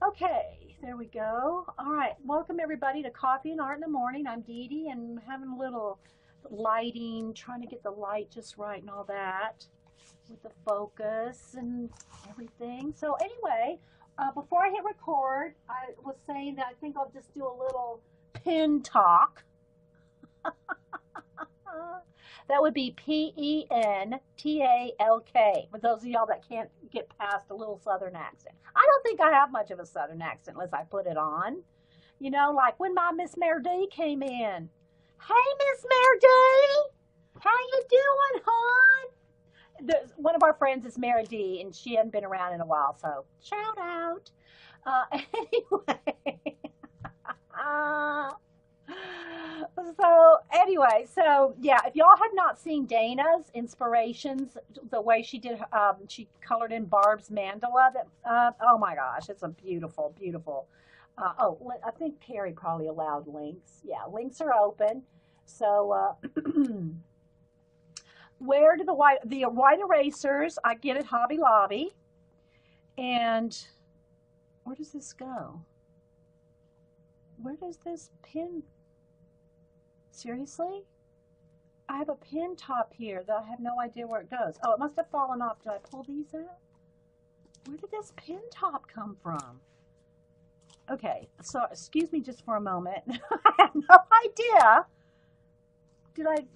Okay, there we go. All right, welcome everybody to Coffee and Art in the Morning. I'm Dee Dee and having a little lighting, trying to get the light just right and all that with the focus and everything. So anyway, before I hit record, I was saying that I think I'll just do a little pin talk. That would be Pentalk. For those of y'all that can't get past a little Southern accent. I don't think I have much of a Southern accent unless I put it on. You know, like when my Miss Mary D came in. Hey, Miss Mary D, how you doing, hon? One of our friends is Mary D, and she hadn't been around in a while, so shout out. Anyway, so yeah, if y'all have not seen Dana's inspirations, the way she did, she colored in Barb's mandala. That oh my gosh, it's a beautiful, beautiful. I think Carrie probably allowed links. Yeah, links are open. So where do the white erasers I get at Hobby Lobby, and where does this go? Where does this pin? Seriously? I have a pin top here that I have no idea where it goes. Oh, it must have fallen off. Did I pull these out? Where did this pin top come from? Okay, so excuse me just for a moment. I have no idea. Did I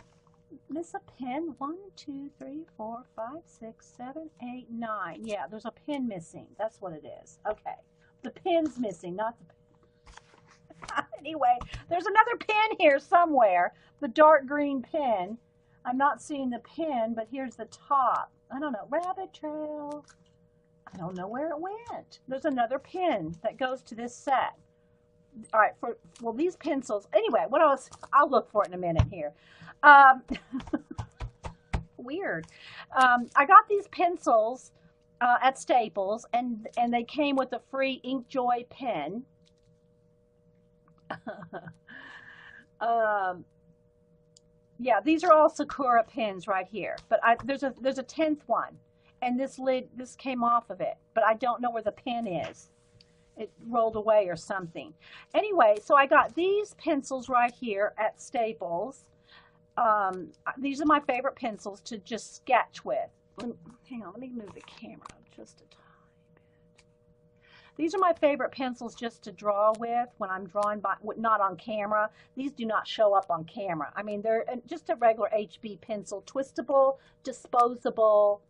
miss a pin? 1, 2, 3, 4, 5, 6, 7, 8, 9. Yeah, there's a pin missing. That's what it is. Okay. The pin's missing, not the anyway, there's another pin here somewhere. The dark green pin. I'm not seeing the pin, but here's the top. I don't know. Rabbit trail. I don't know where it went. There's another pin that goes to this set. All right, well, these pencils. Anyway, what else? I'll look for it in a minute here. Um, weird. I got these pencils at Staples, and they came with a free Inkjoy pen. um, yeah, these are all Sakura pins right here. But there's a 10th one, and this came off of it, but I don't know where the pin is. It rolled away or something. Anyway, so I got these pencils right here at Staples. These are my favorite pencils to just sketch with. Hang on, let me move the camera just a tiny bit. These are my favorite pencils just to draw with when I'm drawing, not on camera. These do not show up on camera. I mean, they're just a regular HB pencil, twistable, disposable,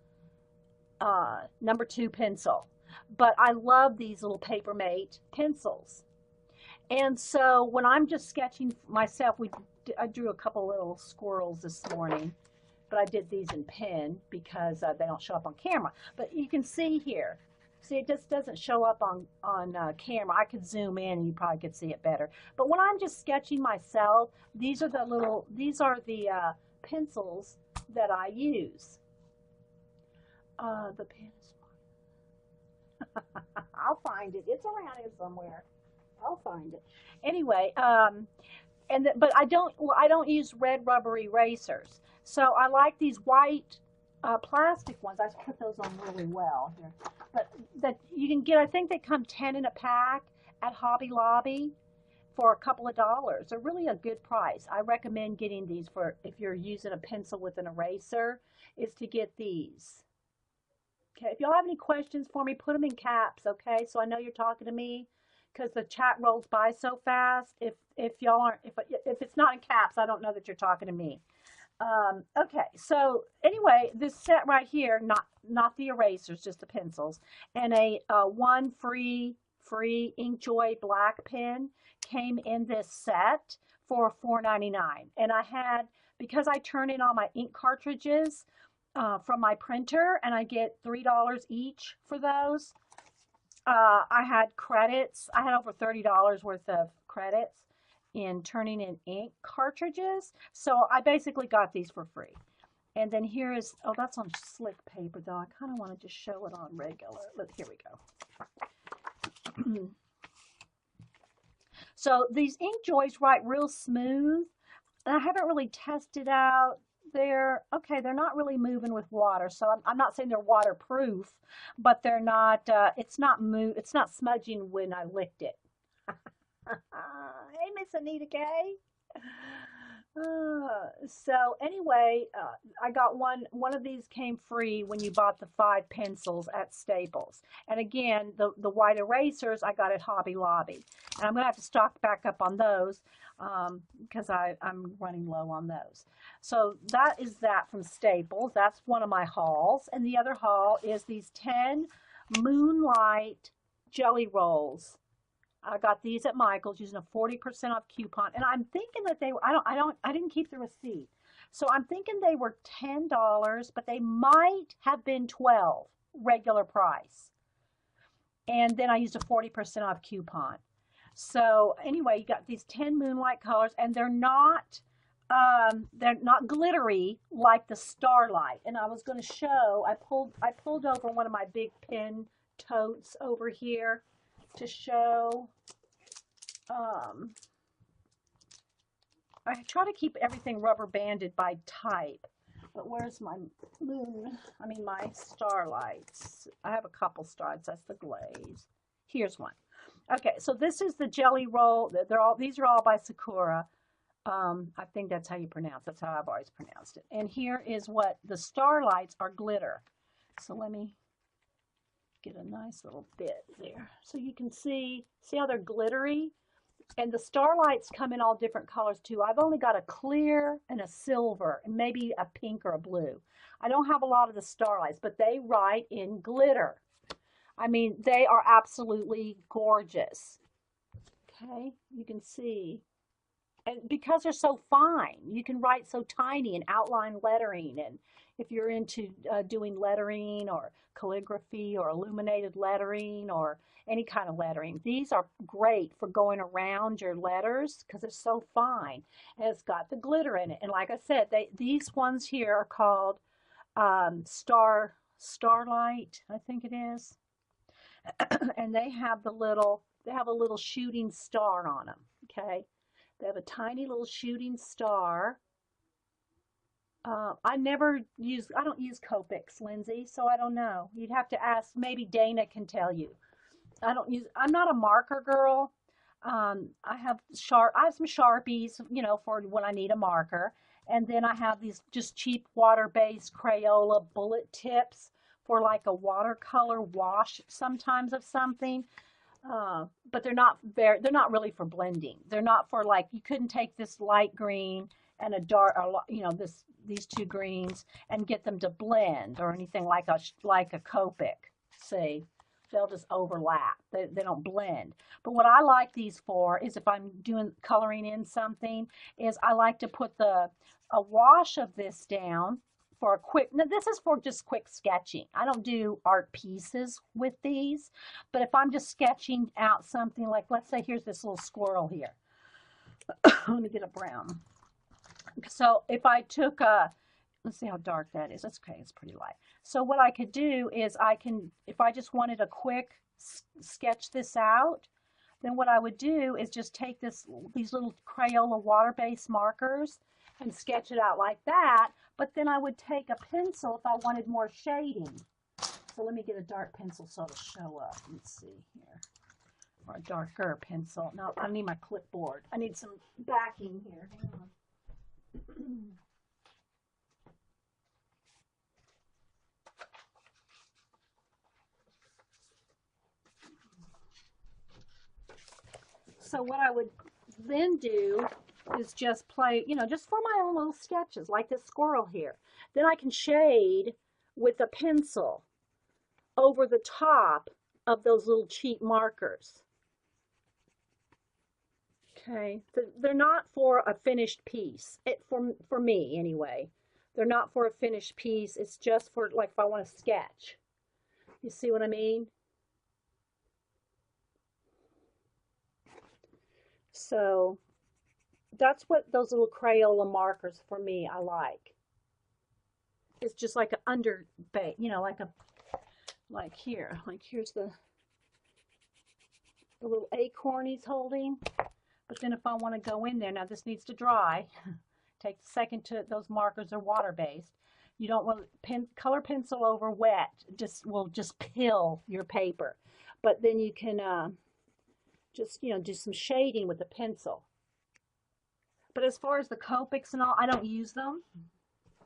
number 2 pencil. But I love these little Papermate pencils. And so when I'm just sketching myself, I drew a couple little squirrels this morning, but I did these in pen because they don't show up on camera. But you can see here. See, it just doesn't show up on camera. I could zoom in and you probably could see it better. But when I'm just sketching myself, these are the pencils that I use. The pen is I'll find it. It's around here somewhere. I'll find it. Anyway, but I don't use red rubber erasers. So I like these white plastic ones. I put those on really well here. But that you can get, I think they come 10 in a pack at Hobby Lobby for a couple of dollars. They're really a good price. I recommend getting these for if you're using a pencil with an eraser, is to get these. Okay, if y'all have any questions for me, put them in caps, okay? So I know you're talking to me because the chat rolls by so fast. If y'all aren't, if it's not in caps, I don't know that you're talking to me. Okay, so anyway, this set right here, not the erasers, just the pencils, and a one free Inkjoy black pen came in this set for $4.99. And I had, because I turn in all my ink cartridges from my printer, and I get $3 each for those. I had credits. I had over $30 worth of credits in turning in ink cartridges. So I basically got these for free. And then here is, oh, that's on slick paper though. I kind of want to just show it on regular. Look, here we go. So these Inkjoys write real smooth. And I haven't really tested out they're okay. They're not really moving with water, so I'm not saying they're waterproof, but they're not. It's not smudging when I licked it. Hey, Miss Anita K. So anyway, I got one of these came free when you bought the 5 pencils at Staples. And again, the white erasers I got at Hobby Lobby. And I'm gonna have to stock back up on those because I'm running low on those. So that is that from Staples. That's one of my hauls. And the other haul is these 10 Moonlight Jelly Rolls. I got these at Michael's using a 40% off coupon, and I'm thinking that they were, I didn't keep the receipt. So I'm thinking they were $10, but they might have been 12 regular price. And then I used a 40% off coupon. So anyway, you got these 10 Moonlight colors, and they're not glittery like the Starlight. And I was going to show, I pulled over one of my big pen totes over here to show. I try to keep everything rubber banded by type, but where's my my Starlights? I have a couple starlights. That's the glaze. Here's one. Okay, so this is the jelly roll. These are all by Sakura. I think that's how you pronounce it. That's how I've always pronounced it. And here is what the Starlights are glitter. So let me get a nice little bit there so you can see how they're glittery. And the Starlights come in all different colors too. I've only got a clear and a silver and maybe a pink or a blue. I don't have a lot of the Starlights, but they write in glitter. I mean, they are absolutely gorgeous. Okay, you can see. And because they're so fine, you can write so tiny and outline lettering. And if you're into doing lettering or calligraphy or illuminated lettering or any kind of lettering, these are great for going around your letters because it's so fine. And it's got the glitter in it. And like I said, these ones here are called Starlight, I think it is. And they have a little shooting star on them. Okay. They have a tiny little shooting star. I don't use Copics, Lindsay, so I don't know. You'd have to ask, maybe Dana can tell you. I'm not a marker girl. I have some Sharpies, for when I need a marker. And then I have these just cheap water-based Crayola bullet tips for like a watercolor wash sometimes of something. But they're not really for blending. They're not for like, you couldn't take this light green and a dark, these two greens and get them to blend or anything like a Copic. See, they'll just overlap. They don't blend. But what I like these for is if I'm coloring in something, is I like to put a wash of this down for a quick, now this is for just quick sketching. I don't do art pieces with these, but if I'm just sketching out something like, let's say here's this little squirrel here. Let me get a brown. So if I took let's see how dark that is. That's okay, it's pretty light. So what I could do is if I just wanted a quick sketch this out, then what I would do is just take these little Crayola water-based markers and sketch it out like that. But then I would take a pencil if I wanted more shading. So let me get a dark pencil so it'll show up. Let's see here. Or a darker pencil. No, I need my clipboard. I need some backing here. Hang on. So what I would then do is just play, just for my own little sketches, like this squirrel here. Then I can shade with a pencil over the top of those little cheap markers. Okay, they're not for a finished piece. For me anyway, they're not for a finished piece. It's just for like if I want to sketch. You see what I mean? So that's what those little Crayola markers for me I like. It's just like an underbase, like here's the little acorn he's holding. But then if I want to go in there, now this needs to dry. Take a second to, those markers are water-based. You don't want color pencil over wet, will just pill your paper. But then you can just, do some shading with the pencil. But as far as the Copics and all, I don't use them.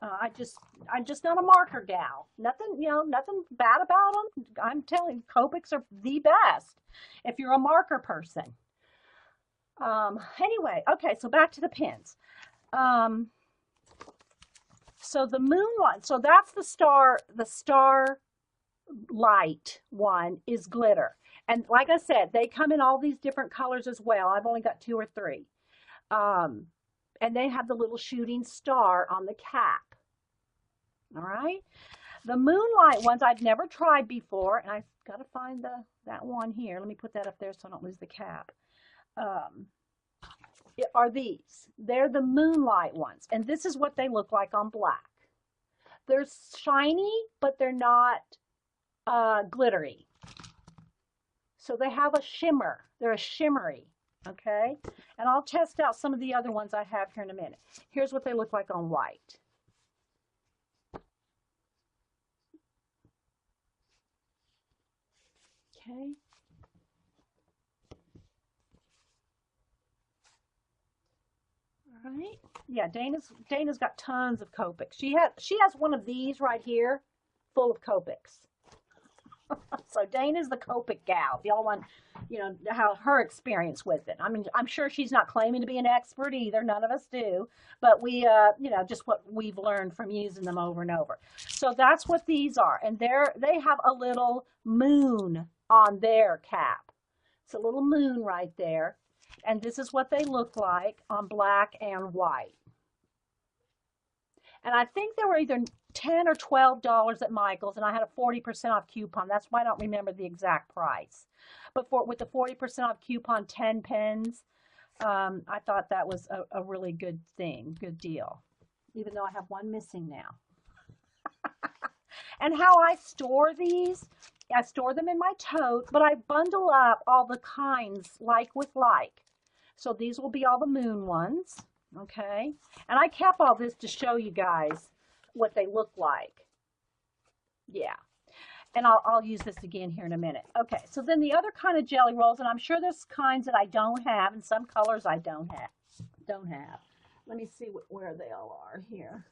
I'm just not a marker gal. Nothing, nothing bad about them. I'm telling you, Copics are the best if you're a marker person. Anyway, okay, so back to the pens. So the moonlight, so that's the star light one is glitter. And like I said, they come in all these different colors as well. I've only got 2 or 3. And they have the little shooting star on the cap. All right. The moonlight ones I've never tried before, and I've got to find that one here. Let me put that up there so I don't lose the cap. Are these. They're the moonlight ones, and this is what they look like on black. They're shiny, but they're not glittery. So they have a shimmer. They're a shimmery, okay? And I'll test out some of the other ones I have here in a minute. Here's what they look like on white. Okay. All right. Yeah, Dana's got tons of Copics. She has one of these right here, full of Copics. So Dana's the Copic gal. If y'all want, how her experience with it. I mean, I'm sure she's not claiming to be an expert either. None of us do. But we, just what we've learned from using them over and over. So that's what these are. And they have a little moon on their cap. It's a little moon right there. And this is what they look like on black and white. And I think they were either $10 or $12 at Michael's, and I had a 40% off coupon. That's why I don't remember the exact price. But with the 40% off coupon, 10 pens, I thought that was a really good thing, good deal, even though I have one missing now. And how I store these, I store them in my tote, but I bundle up all the kinds like with like. So these will be all the moon ones, okay? And I kept all this to show you guys what they look like. Yeah. And I'll use this again here in a minute. Okay, so then the other kind of jelly rolls, and I'm sure there's kinds that I don't have, and some colors I don't have. Let me see where they all are here.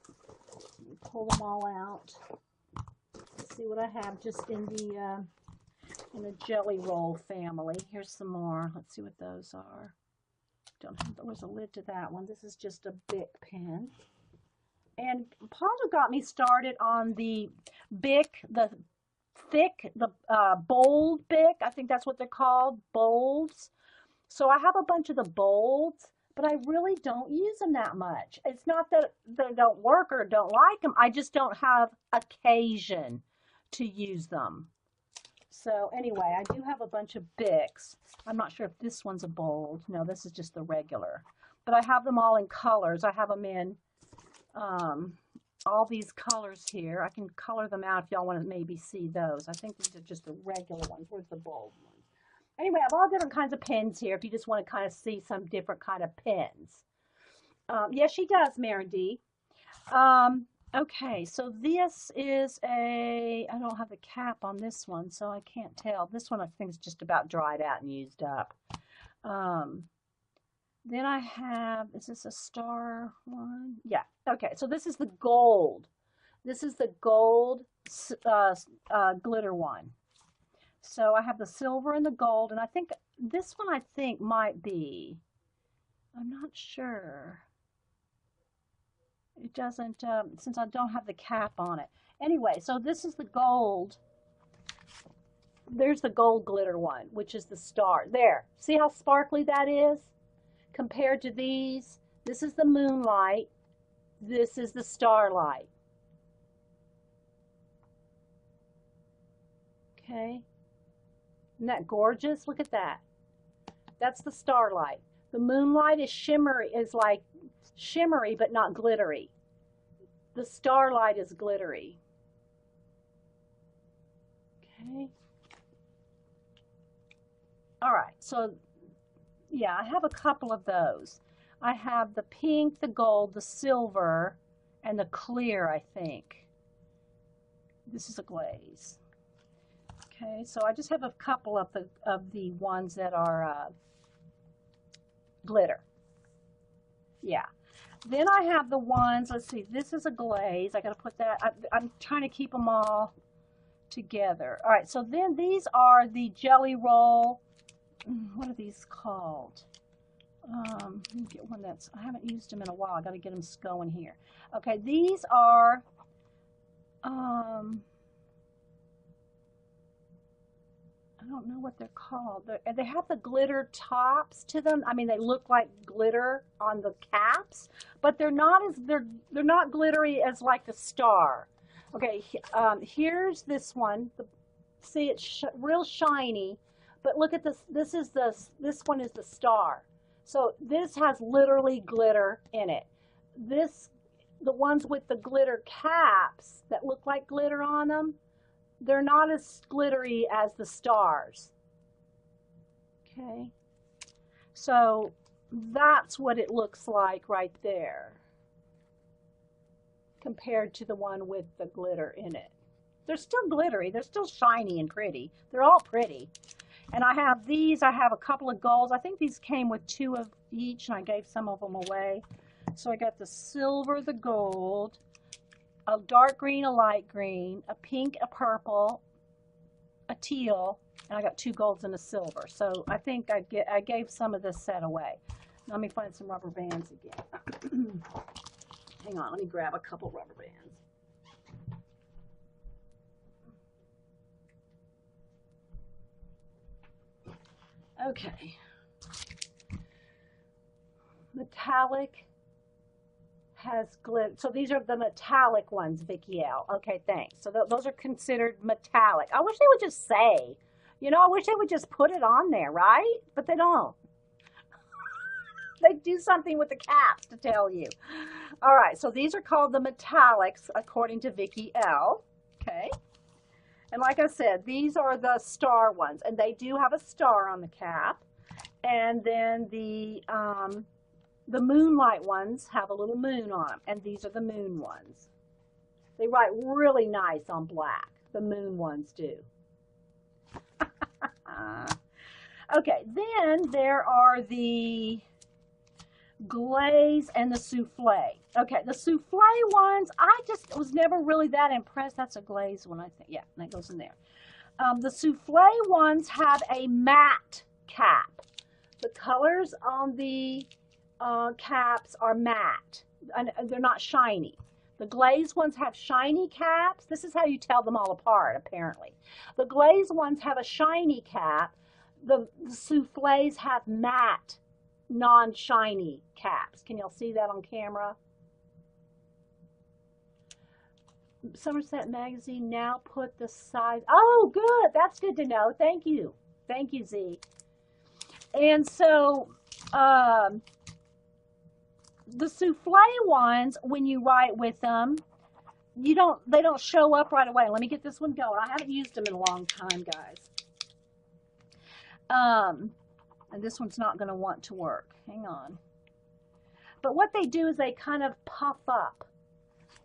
Let me pull them all out. Let's see what I have just in the jelly roll family. Here's some more. Let's see what those are. There was a lid to that one. This is just a Bic pen. And Paula got me started on the Bic, the thick, the bold Bic. I think that's what they're called, bolds. So I have a bunch of the bolds, but I really don't use them that much. It's not that they don't work or don't like them. I just don't have occasion to use them. So anyway, I do have a bunch of Bics. I'm not sure if this one's a bold. No, this is just the regular. But I have them all in colors. I have them in all these colors here. I can color them out if y'all want to maybe see those. I think these are just the regular ones. Where's the bold ones? Anyway, I have all different kinds of pens here if you just want to kind of see some different kind of pens. Yes, she does, Mary D. Okay, so this is I don't have the cap on this one, so I can't tell. This one I think is just about dried out and used up. Then I have, is this a star one? Yeah, okay, so this is the gold. This is the gold glitter one. So I have the silver and the gold, and I think this one might be, I'm not sure. It doesn't, since I don't have the cap on it. Anyway, so this is the gold. There's the gold glitter one, which is the star. There, see how sparkly that is? Compared to these, this is the moonlight. This is the starlight. Okay. Isn't that gorgeous? Look at that. That's the starlight. The moonlight is shimmery, is like shimmery but not glittery. The starlight is glittery. Okay. All right, so yeah, I have a couple of those. I have the pink, the gold, the silver, and the clear, I think. This is a glaze. Okay, so I just have a couple of the ones that are glitter. Yeah. Then I have the ones, let's see, this is a glaze. I got to put that, I'm trying to keep them all together. All right, so then these are the jelly roll. What are these called? Let me get one that's, I haven't used them in a while. I got to get them going here. Okay, these are, I don't know what they're called. They have the glitter tops to them. I mean, they look like glitter on the caps, but they're not not glittery as like the star. Okay, here's this one. See, it's real shiny, but look at this. This one is the star. So this has literally glitter in it. The ones with the glitter caps that look like glitter on them, they're not as glittery as the stars. Okay, so that's what it looks like right there compared to the one with the glitter in it. They're still glittery, they're still shiny and pretty. They're all pretty. And I have these, I have a couple of golds. I think these came with 2 of each, and I gave some of them away. So I got the silver, the gold, a dark green, a light green, a pink, a purple, a teal, and I got 2 golds and a silver. So I think I gave some of this set away. Let me find some rubber bands again. Hang on, let me grab a couple rubber bands. Okay. Metallic has glitter. So these are the metallic ones, Vicki L. Okay, thanks. So those are considered metallic. I wish they would just say, you know, I wish they would just put it on there, right? But they don't. They do something with the caps to tell you. All right, so these are called the metallics according to Vicki L. Okay. And like I said, these are the star ones, and they do have a star on the cap. And then the moonlight ones have a little moon on them, and these are the moon ones. They write really nice on black. The moon ones do. Okay, then there are the glaze and the souffle. Okay, the souffle ones, I just was never really that impressed. That's a glaze one, I think. Yeah, that goes in there. The souffle ones have a matte cap. The colors on the caps are matte, and they're not shiny. The glaze ones have shiny caps. This is how you tell them all apart, apparently. The glaze ones have a shiny cap. The souffles have matte, non-shiny caps. Can y'all see that on camera? Somerset Magazine now put the size. Oh, good. That's good to know. Thank you. Thank you, Z. And so the souffle ones, when you write with them, they don't show up right away. Let me get this one going. I haven't used them in a long time, guys. And this one's not going to want to work. Hang on. But what they do is they kind of puff up.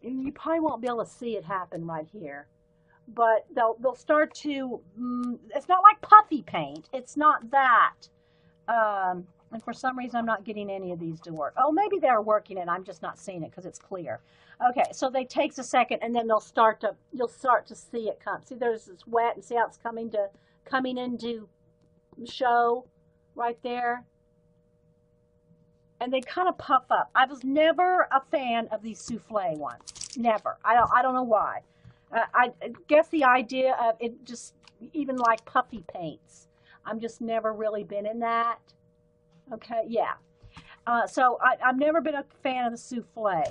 And you probably won't be able to see it happen right here. But they'll start to, it's not like puffy paint. It's not that. And for some reason, I'm not getting any of these to work. Oh, maybe they're working and I'm just not seeing it because it's clear. Okay, so they takes a second and then you'll start to see it come. See, there's this wet, and see how it's coming into show right there. And they kind of puff up. I was never a fan of these souffle ones. Never. I don't know why. I guess the idea of it just, even like puffy paints. I'm just never really been in that. Okay, yeah. So I've never been a fan of the souffle.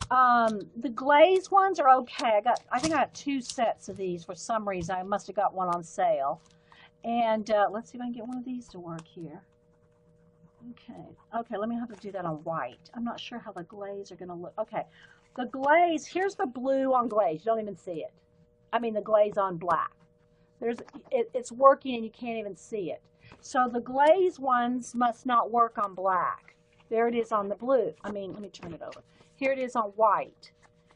The glaze ones are okay. I think I got 2 sets of these for some reason. I must have got one on sale. And let's see if I can get one of these to work here. Okay, let me have to do that on white. I'm not sure how the glaze are going to look. Okay, the glaze, here's the blue on glaze. You don't even see it. I mean the glaze on black. It's working and you can't even see it. So the glaze ones must not work on black. There it is on the blue. I mean, let me turn it over. Here it is on white.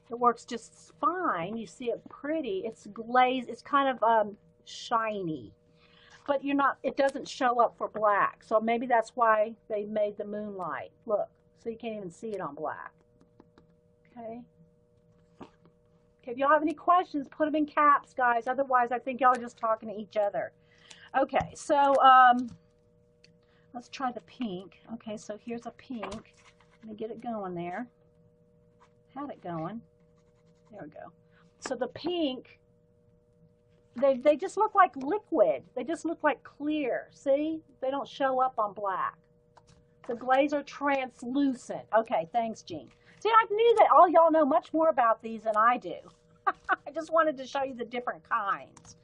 It works just fine. You see it pretty. It's glazed. It's kind of shiny. But you're not, it doesn't show up for black. So maybe that's why they made the moonlight. Look, so you can't even see it on black. Okay. Okay, if y'all have any questions, put them in caps, guys. Otherwise, I think y'all are just talking to each other. Okay, so let's try the pink. Okay, so here's a pink. Let me get it going there. Had it going. There we go. So the pink, they just look like liquid. They just look like clear. See? They don't show up on black. The glaze are translucent. Okay, thanks, Jean. See, I knew that all y'all know much more about these than I do. I just wanted to show you the different kinds.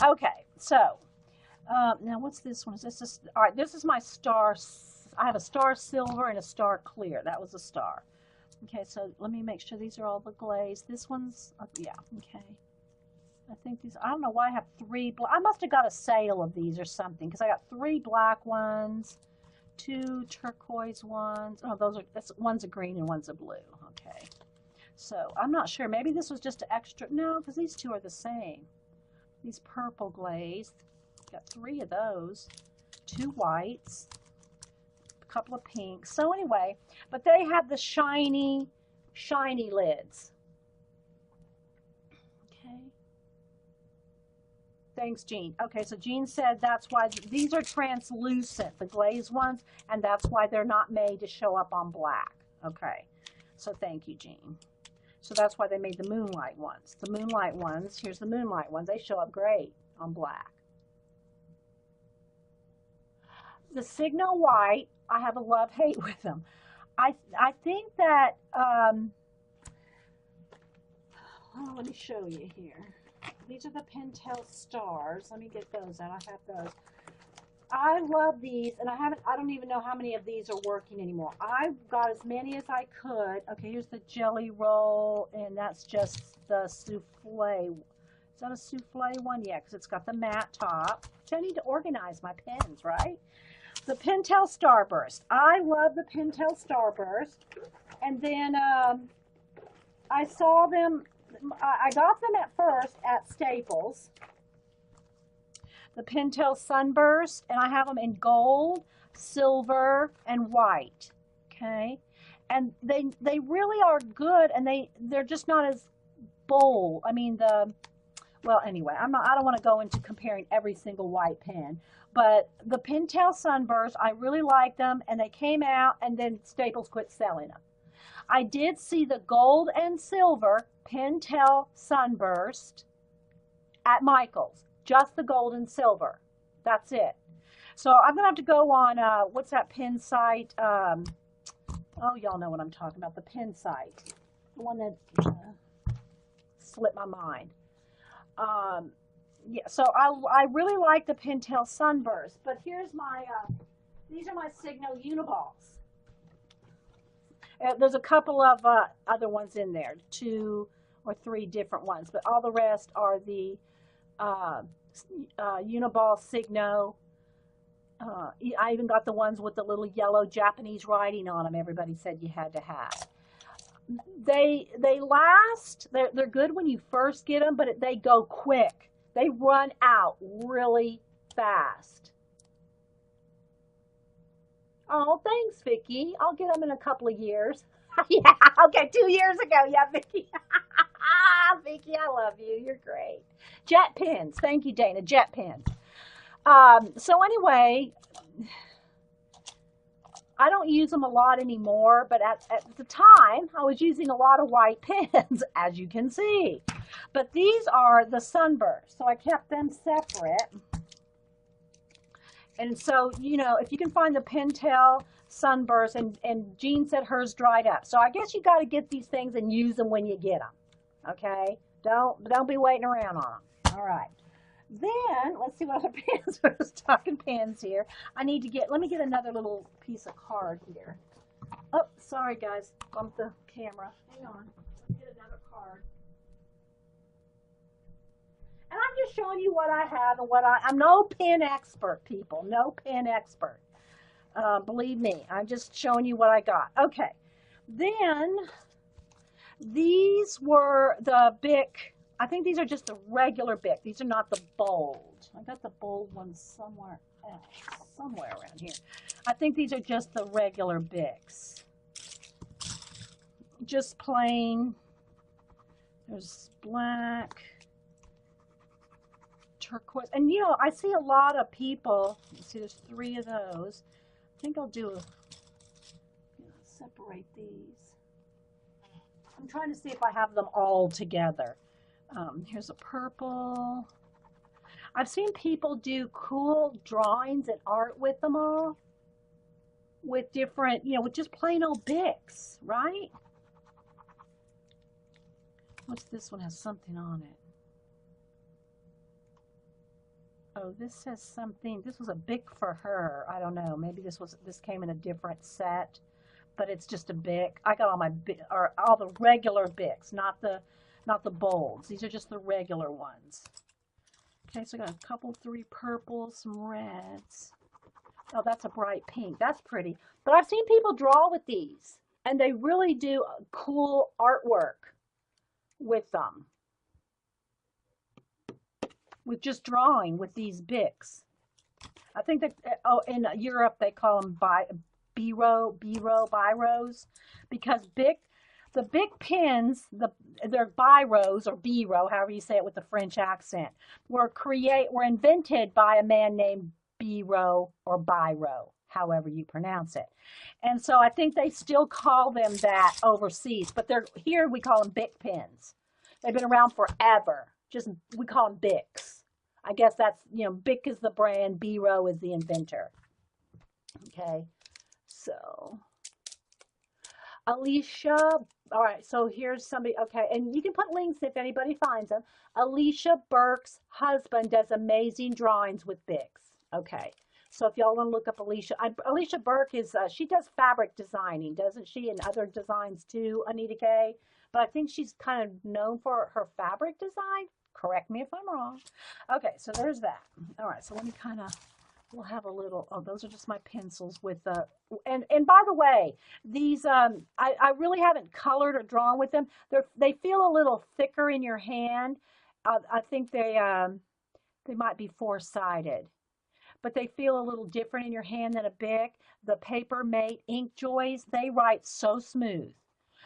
Okay, so now what's this one? Is this just, all right, this is my star. I have a star silver and a star clear. That was a star. Okay, so let me make sure these are all the glaze. This one's, yeah, okay. I think these, I don't know why I have three, I must have got a sale of these or something, because I got 3 black ones, 2 turquoise ones. Oh, those are, one's a green and one's a blue. Okay. So I'm not sure. Maybe this was just an extra. No, because these 2 are the same. These purple glazed. Got 3 of those. 2 whites. A couple of pinks. So anyway, but they have the shiny, shiny lids. Okay. Thanks, Jean. Okay, so Jean said that's why these are translucent, the glazed ones, and that's why they're not made to show up on black. Okay, so thank you, Jean. So that's why they made the moonlight ones. The moonlight ones, here's the moonlight ones, they show up great on black. The Signal White, I have a love-hate with them. I think that, oh, let me show you here. These are the Pentel Stars. Let me get those out. I have those. I love these, and I don't even know how many of these are working anymore. I got as many as I could. Okay, here's the Jelly Roll, and that's just the souffle. Is that a souffle one? Yeah, because it's got the matte top. So I need to organize my pens, right? The Pentel Starburst. I love the Pentel Starburst. And then I saw them, I got them at first at Staples. The Pentel Sunburst, and I have them in gold, silver, and white. Okay, and they really are good, and they're just not as bold. I mean well, anyway, I don't want to go into comparing every single white pen, but the Pentel Sunburst, I really like them, and they came out, and then Staples quit selling them. I did see the gold and silver Pentel Sunburst at Michael's. Just the gold and silver. That's it. So I'm going to have to go on, what's that pen site? Oh, y'all know what I'm talking about. The pen site. The one that slipped my mind. Yeah, so I really like the Pentel Sunburst. But here's my, these are my Signal Uniballs. There's a couple of other ones in there. 2 or 3 different ones. But all the rest are the Uniball Signo. I even got the ones with the little yellow Japanese writing on them. Everybody said you had to have. They last. They're good when you first get them, but they go quick. They run out really fast. Oh, thanks, Vicki. I'll get them in a couple of years. Yeah, okay, 2 years ago. Yeah, Vicki. Vicki, I love you. You're great. Jet pens. Thank you, Dana. Jet pens. So anyway, I don't use them a lot anymore, but at the time, I was using a lot of white pens, as you can see. But these are the Sunburst, so I kept them separate. And so, you know, if you can find the Pentel Sunburst, and Jean said hers dried up. So I guess you got to get these things and use them when you get them. Okay? Don't be waiting around on them. All right. Then, let's see what other pens. We're just talking pens here. I need to let me get another little piece of card here. Oh, sorry, guys. Bumped the camera. Hang on. Let's get another card. And I'm just showing you what I have and I'm no pen expert, people. No pen expert. Believe me, I'm just showing you what I got. Okay. Then these were the Bic. I think these are just the regular Bic. These are not the bold. I got the bold ones somewhere else, somewhere around here. I think these are just the regular Bics. Just plain. There's black, turquoise. And you know, I see a lot of people. You see, there's 3 of those. I think I'll do separate these. I'm trying to see if I have them all together. Here's a purple. I've seen people do cool drawings and art with them all. With different, you know, with just plain old Bics, right? What's this one? Has something on it. Oh, this says something. This was a Bic for her. I don't know. Maybe this came in a different set, but it's just a Bic. I got all my all the regular Bics, not the bolds. These are just the regular ones. Okay, so I got a couple, 3 purples, some reds. Oh, that's a bright pink. That's pretty. But I've seen people draw with these, and they really do cool artwork with them. With just drawing with these Bics. I think that, oh, in Europe they call them biros, because the Bic pens, they're biros or biro, however you say it with the French accent, were invented by a man named Biro or Biro, however you pronounce it. And so I think they still call them that overseas, but here we call them Bic pens. They've been around forever. Just we call them Bics. I guess that's, you know, Bic is the brand, Biro is the inventor. Okay, so Alicia, all right, so here's somebody, okay, and you can put links if anybody finds them. Alicia Burke's husband does amazing drawings with Bics. Okay, so if y'all want to look up Alicia, Alicia Burke is, she does fabric designing, doesn't she, and other designs too, Anita K. But I think she's kind of known for her fabric design. Correct me if I'm wrong. Okay, so there's that. All right, so let me kind of, we'll have a little, oh, those are just my pencils with the, and by the way, these, I really haven't colored or drawn with them. They feel a little thicker in your hand. I think they might be 4-sided. But they feel a little different in your hand than a Bic. The Paper Mate Ink Joys, they write so smooth.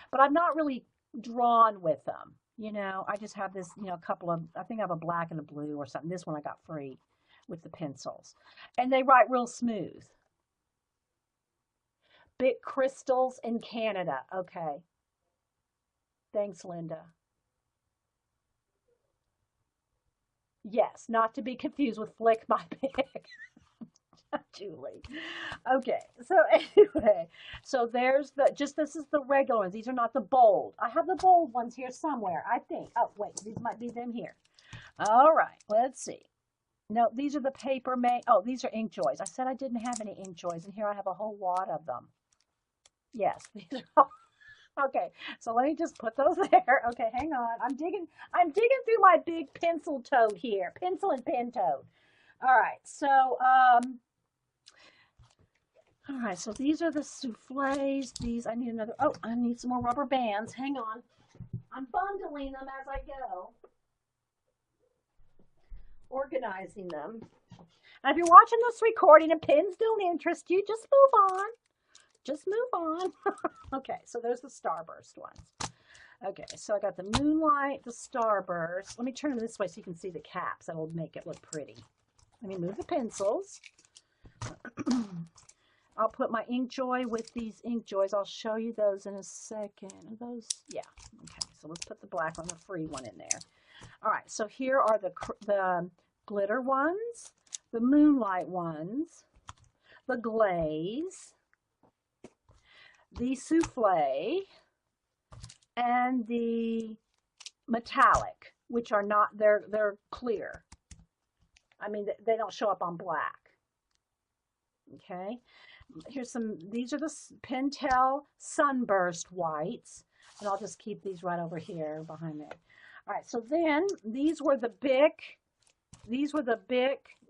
But I'm not really drawn with them. You know, I just have this, you know, a couple of, I think I have a black and a blue or something. This one I got free with the pencils. And they write real smooth. Bic Crystals in Canada. Okay. Thanks, Linda. Yes, not to be confused with Flick My Bic. Julie. Okay, so anyway, so there's this is the regular ones. These are not the bold. I have the bold ones here somewhere, I think. Oh, wait, these might be them here. All right, let's see. No, these are the Paper Mate. Oh, these are Ink Joys. I said I didn't have any Ink Joys, and here I have a whole wad of them. Yes, these are all. Okay, so let me just put those there. Okay, hang on. I'm digging through my big pencil tote here. Pencil and pen tote. All right, so these are the souffles. These, I need another, oh, I need some more rubber bands. Hang on. I'm bundling them as I go. Organizing them. And if you're watching this recording and pins don't interest you, just move on. Just move on. Okay, so there's the Starburst ones. Okay, so I got the Moonlight, the Starburst. Let me turn them this way so you can see the caps. That'll make it look pretty. Let me move the pencils. I'll put my Ink Joy with these Ink Joys. I'll show you those in a second. Are those? Yeah. Okay, so let's put the black one, the free one in there. All right, so here are the glitter ones, the Moonlight ones, the glaze, the souffle, and the metallic, which are not, they're clear. I mean, they don't show up on black. Okay, here's these are the Pentel Sunburst whites, and I'll just keep these right over here behind there. All right, so then these were the Bic,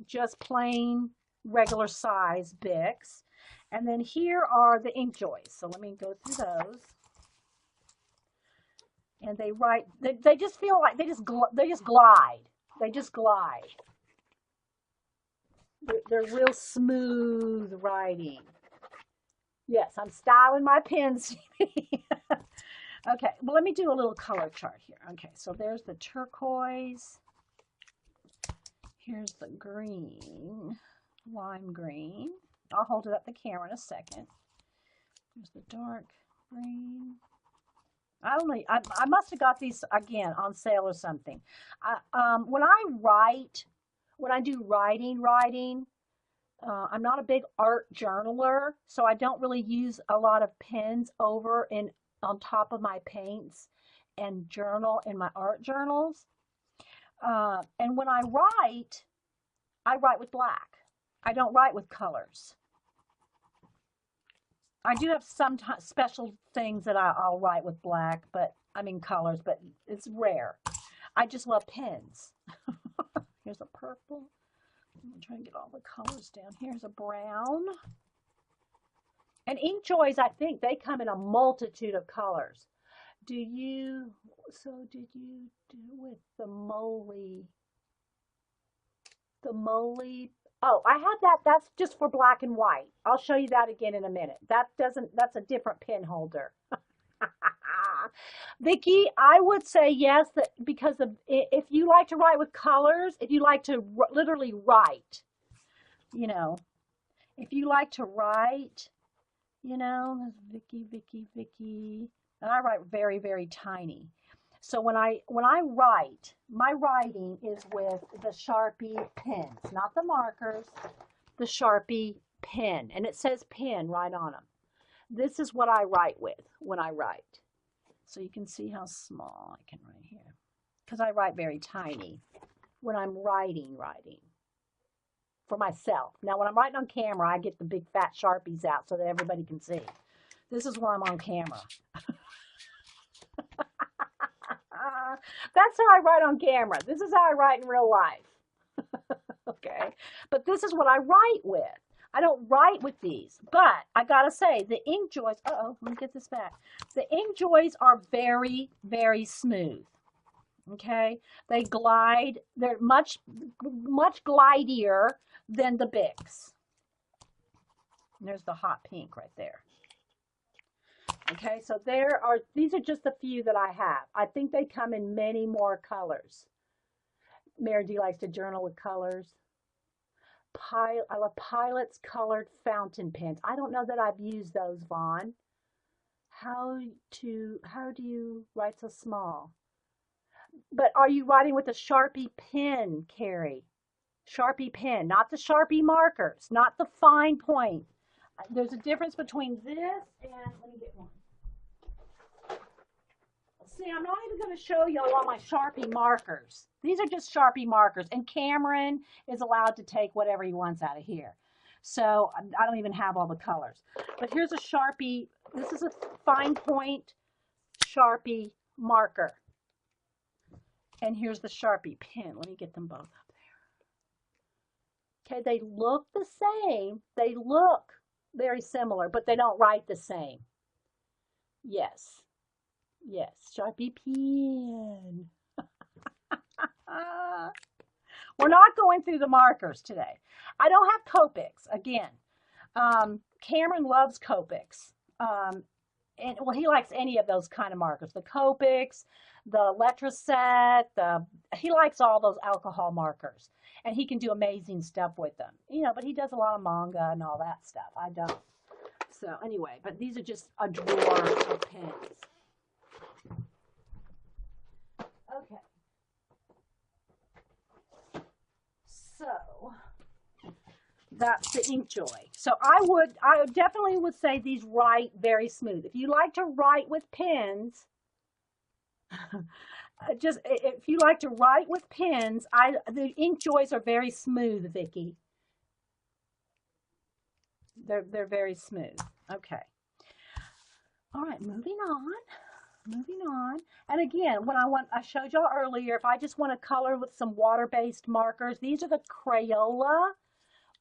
just plain regular size Bics. And then here are the ink joys. So let me go through those. And they write, they just feel like they just glide. They just glide. They're real smooth writing. Yes, I'm styling my pens. Okay, well, let me do a little color chart here. Okay, so there's the turquoise. Here's the green, lime green. I'll hold it up the camera in a second. There's the dark green. I don't know. I must have got these again on sale or something. When I write, when I do writing, I'm not a big art journaler, so I don't really use a lot of pens over on top of my paints and journal in my art journals. And when I write with black. I don't write with colors. I do have some special things that I'll write with black, but I mean colors, but it's rare. I just love pens. Here's a purple. I'm trying to get all the colors down. Here's a brown. And ink joys, I think they come in a multitude of colors. Did you do with the moly? The moly. Oh, I had that. That's just for black and white. I'll show you that again in a minute. That's a different pen holder. Vicki, I would say yes, because if you like to write with colors, if you like to literally write, you know, if you like to write, you know, Vicki, and I write very, very tiny. So when I write, my writing is with the Sharpie pens, not the markers, the Sharpie pen. And it says pen right on them. This is what I write with when I write. So you can see how small I can write here. Because I write very tiny when I'm writing for myself. Now when I'm writing on camera, I get the big fat Sharpies out so that everybody can see. This is where I'm on camera. That's how I write on camera. This is how I write in real life. Okay. But this is what I write with. I don't write with these, but I gotta say the ink joys, let me get this back. The ink joys are very, very smooth. Okay. They glide. They're much, much glidier than the Bics. And there's the hot pink right there. Okay, so these are just a few that I have. I think they come in many more colors. Mary D likes to journal with colors. I love Pilot's colored fountain pens. I don't know that I've used those, Vaughn. How do you write so small? But are you writing with a Sharpie pen, Carrie? Sharpie pen, not the Sharpie markers, not the fine point. There's a difference between this and, let me get one. See, I'm not even going to show you all my Sharpie markers. These are just Sharpie markers, and Cameron is allowed to take whatever he wants out of here. So I don't even have all the colors. But here's a Sharpie. This is a fine point Sharpie marker. And here's the Sharpie pen. Let me get them both up there. Okay, they look the same. They look very similar, but they don't write the same. Yes. Yes, Sharpie pen. We're not going through the markers today. I don't have Copics. Again, Cameron loves Copics. And well, he likes any of those kind of markers. The Copics, the Letraset, he likes all those alcohol markers. And he can do amazing stuff with them. You know, but he does a lot of manga and all that stuff. I don't. So anyway, but these are just a drawer of pens. Okay. So that's the ink joy. So I definitely would say these write very smooth. If you like to write with pens, if you like to write with pens, the ink joys are very smooth, Vicki. They're very smooth. Okay. All right, moving on. And again, I showed y'all earlier, if I just want to color with some water-based markers, these are the Crayola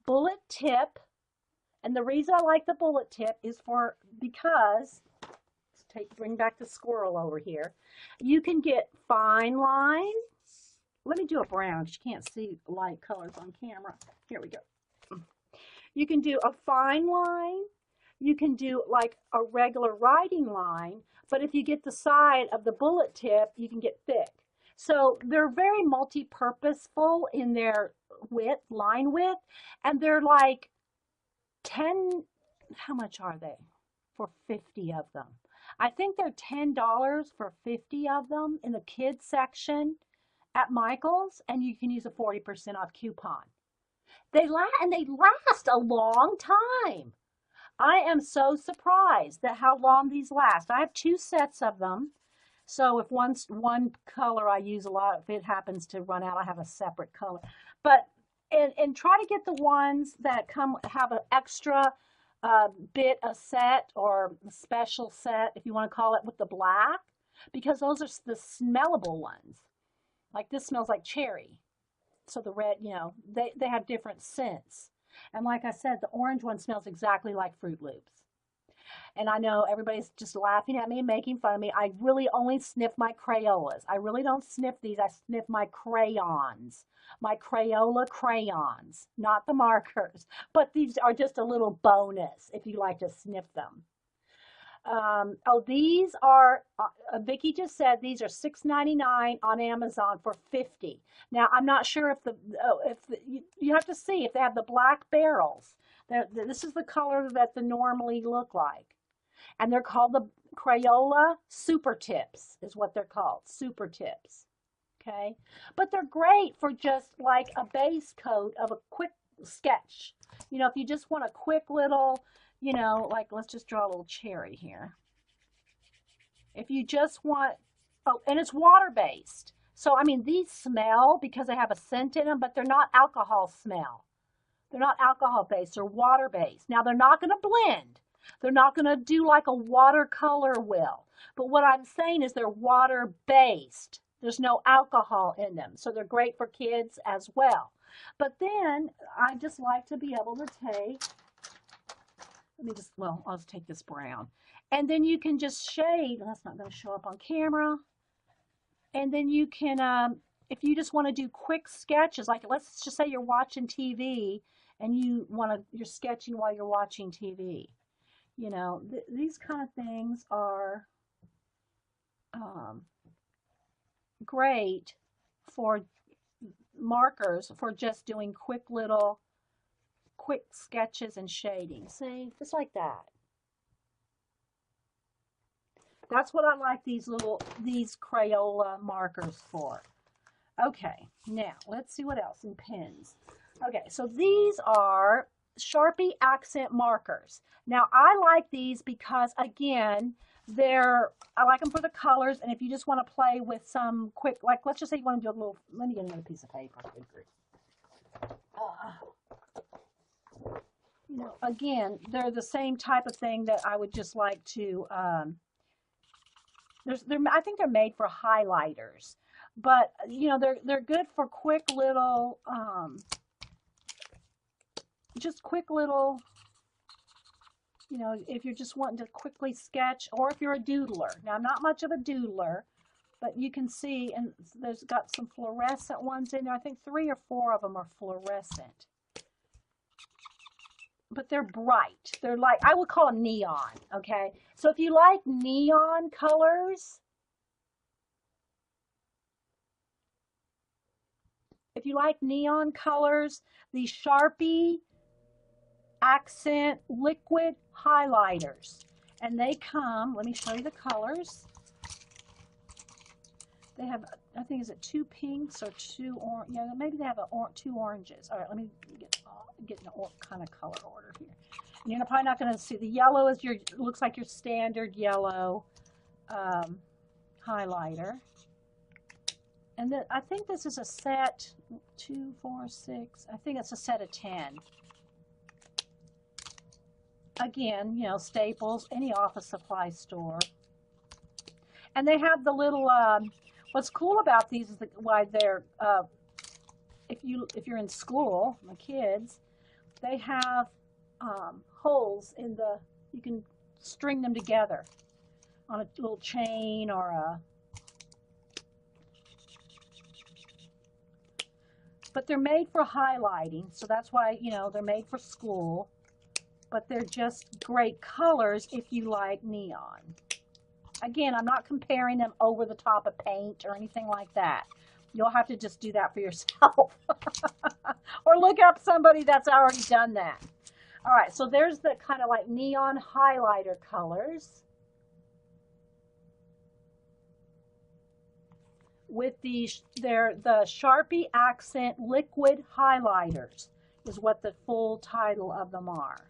bullet tip And the reason I like the bullet tip is because, bring back the squirrel over here. You can get fine line. Let me do a brown because you can't see light colors on camera. Here we go. You can do a fine line. You can do like a regular writing line, but if you get the side of the bullet tip, you can get thick. So they're very multi-purposeful in their width, line width, and they're like 10, how much are they for 50 of them? I think they're $10 for 50 of them in the kids section at Michael's, and you can use a 40% off coupon. They last a long time. I am so surprised at how long these last. I have 2 sets of them. So if one color I use a lot, if it happens to run out, I have a separate color. But and try to get the ones that have an extra bit a set or a special set, if you want to call it, with the black, because those are the smellable ones. Like this smells like cherry. So the red, they have different scents. And like I said, the orange one smells exactly like Fruit Loops. And I know everybody's just laughing at me and making fun of me. I really only sniff my Crayolas. I really don't sniff these. I sniff my crayons, my Crayola crayons, not the markers. But these are just a little bonus if you like to sniff them. These are, Vicki just said, these are $6.99 on Amazon for 50. Now, I'm not sure you have to see if they have the black barrels. This is the color that they normally look like. And they're called the Crayola Super Tips, is what they're called, Super Tips. Okay? But they're great for just like a base coat of a quick sketch. If you just want a quick little, like let's just draw a little cherry here. If you just want, and it's water-based. So, I mean, these smell because they have a scent in them, but they're not alcohol smell. They're not alcohol-based, they're water-based. Now, they're not going to blend. They're not going to do like a watercolor will. But what I'm saying is they're water-based. There's no alcohol in them. So they're great for kids as well. But then I just like to be able to take, I'll just take this brown. And then you can just shade. That's not going to show up on camera. And then you can, if you just want to do quick sketches, like let's just say you're watching TV and you're sketching while you're watching TV. These kind of things are great for markers for just doing quick sketches and shading. See, just like that. That's what I like these Crayola markers for. Okay, now let's see what else in pens. Okay, so these are Sharpie accent markers. Now I like these because again, I like them for the colors, and if you just want to play with some quick, like let's just say you want to do a little, let me get another piece of paper. Again, they're the same type of thing that I would just like to, I think they're made for highlighters, but they're good for quick little, if you're just wanting to quickly sketch, or if you're a doodler. Now, I'm not much of a doodler, but you can see, and there's got some fluorescent ones in there. I think 3 or 4 of them are fluorescent. But they're bright. They're like, I would call them neon, okay? So if you like neon colors, the Sharpie accent liquid highlighters, and they come, let me show you the colors. They have, I think, is it 2 pinks or 2 orange? Yeah, maybe they have 2 oranges. All right, let me get in the kind of color order here. And you're probably not going to see the yellow is looks like your standard yellow highlighter. And then I think this is a set 2, 4, 6. I think it's a set of 10. Again, Staples, any office supply store. And they have the little, what's cool about these is why they're, if you're in school, the kids, they have holes in the, you can string them together on a little chain or a, but they're made for highlighting, so that's why, you know, they're made for school, but they're just great colors if you like neon. Again, I'm not comparing them over the top of paint or anything like that. You'll have to just do that for yourself. Or look up somebody that's already done that. All right, so there's the kind of like neon highlighter colors. With these, they're the Sharpie Accent Liquid Highlighters is what the full title of them are.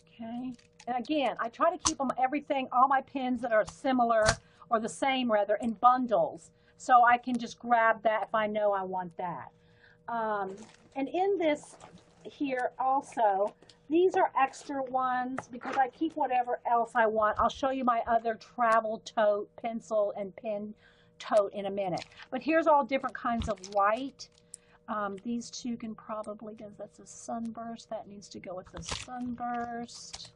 Okay, and again, I try to keep them everything, all my pens that are similar or the same rather, in bundles, so I can just grab that if I know I want that. And in this here also, these are extra ones because I keep whatever else I want. I'll show you my other travel tote, pencil and pen tote in a minute. But here's all different kinds of white. These two can probably, because that's a sunburst, that needs to go with the sunburst.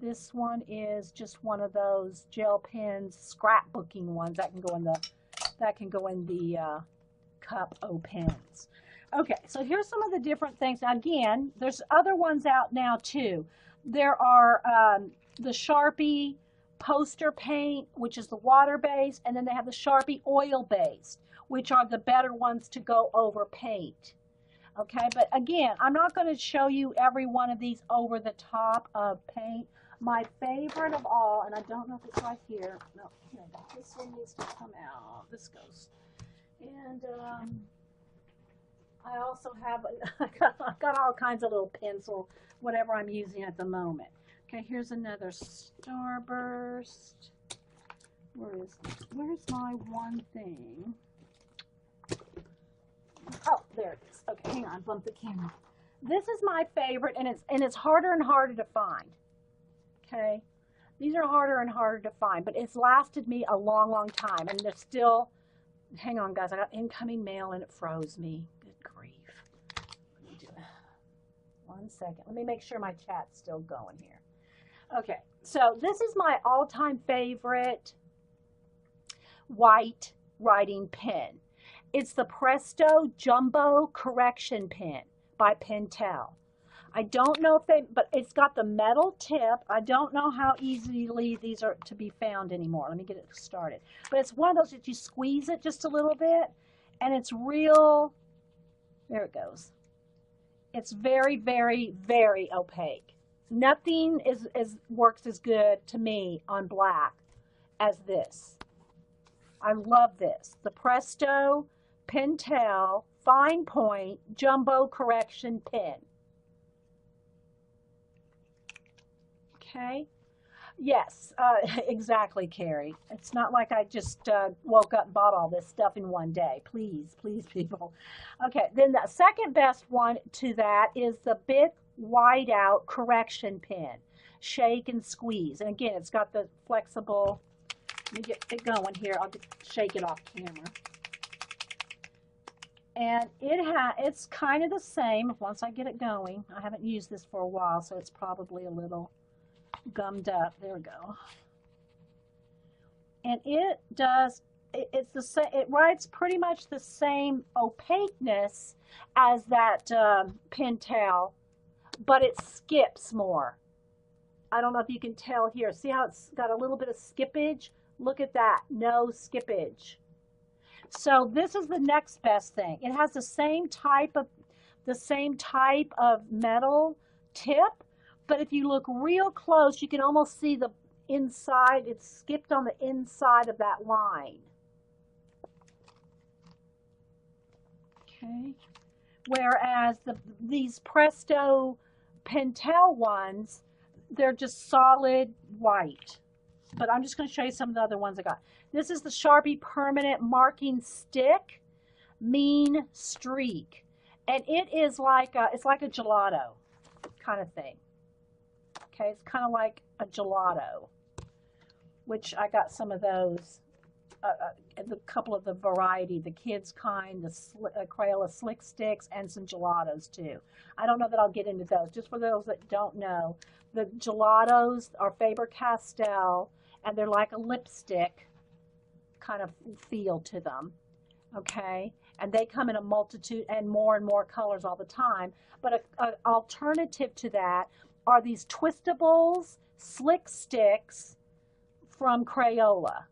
This one is just one of those gel pens, scrapbooking ones that can go in the cup O pens. Okay, so here's some of the different things. Now again, there's other ones out now too. There are the Sharpie poster paint, which is the water-based, and then they have the Sharpie oil-based, which are the better ones to go over paint. Okay, but again, I'm not going to show you every one of these over the top of paint. My favorite of all, and I don't know if it's right here. No, here, this one needs to come out. This goes. And I also have, I've got all kinds of little pencil, whatever I'm using at the moment. Okay, here's another Starburst. Where's my one thing? Oh, there it is. Okay, hang on, bump the camera. This is my favorite, and it's harder and harder to find. Okay, these are harder and harder to find, but it's lasted me a long, long time, and they're still. Hang on, guys. I got incoming mail, and it froze me. Good grief. Let me do it. 1 second. Let me make sure my chat's still going here. Okay, so this is my all-time favorite white writing pen. It's the Presto Jumbo Correction Pen by Pentel. I don't know if but it's got the metal tip. I don't know how easily these are to be found anymore. Let me get it started. But it's one of those that you squeeze it just a little bit, and it's real, there it goes. It's very, very, very opaque. Nothing works as good to me on black as this. I love this. The Presto Pentel Fine Point Jumbo Correction Pen. Okay. Yes, exactly, Carrie. It's not like I just woke up and bought all this stuff in one day. Please, please, people. Okay, then the second best one to that is the Bic Whiteout Correction Pen. Shake and squeeze. And again, it's got the flexible, let me get it going here. I'll just shake it off camera. And it's kind of the same once I get it going. I haven't used this for a while, so it's probably a little gummed up. There we go. And it's the same, it writes pretty much the same opaqueness as that Pentel, but it skips more. I don't know if you can tell here. See how it's got a little bit of skippage? Look at that. No skippage. So this is the next best thing. It has the same type of metal tip, but if you look real close, you can almost see the inside. It's skipped on the inside of that line. Okay. Whereas these Presto Pentel ones, they're just solid white. But I'm just going to show you some of the other ones I got. This is the Sharpie Permanent Marking Stick Mean Streak. And it is like it's like a gelato kind of thing. Okay, it's kind of like a gelato, which I got some of those the couple of the variety, the kids kind, the Crayola Slick Sticks, and some gelatos too. I don't know that I'll get into those. Just for those that don't know, the gelatos are Faber-Castell, and they're like a lipstick kind of feel to them. Okay, and they come in a multitude and more colors all the time. But an alternative to that are these twistables, slick sticks from Crayola.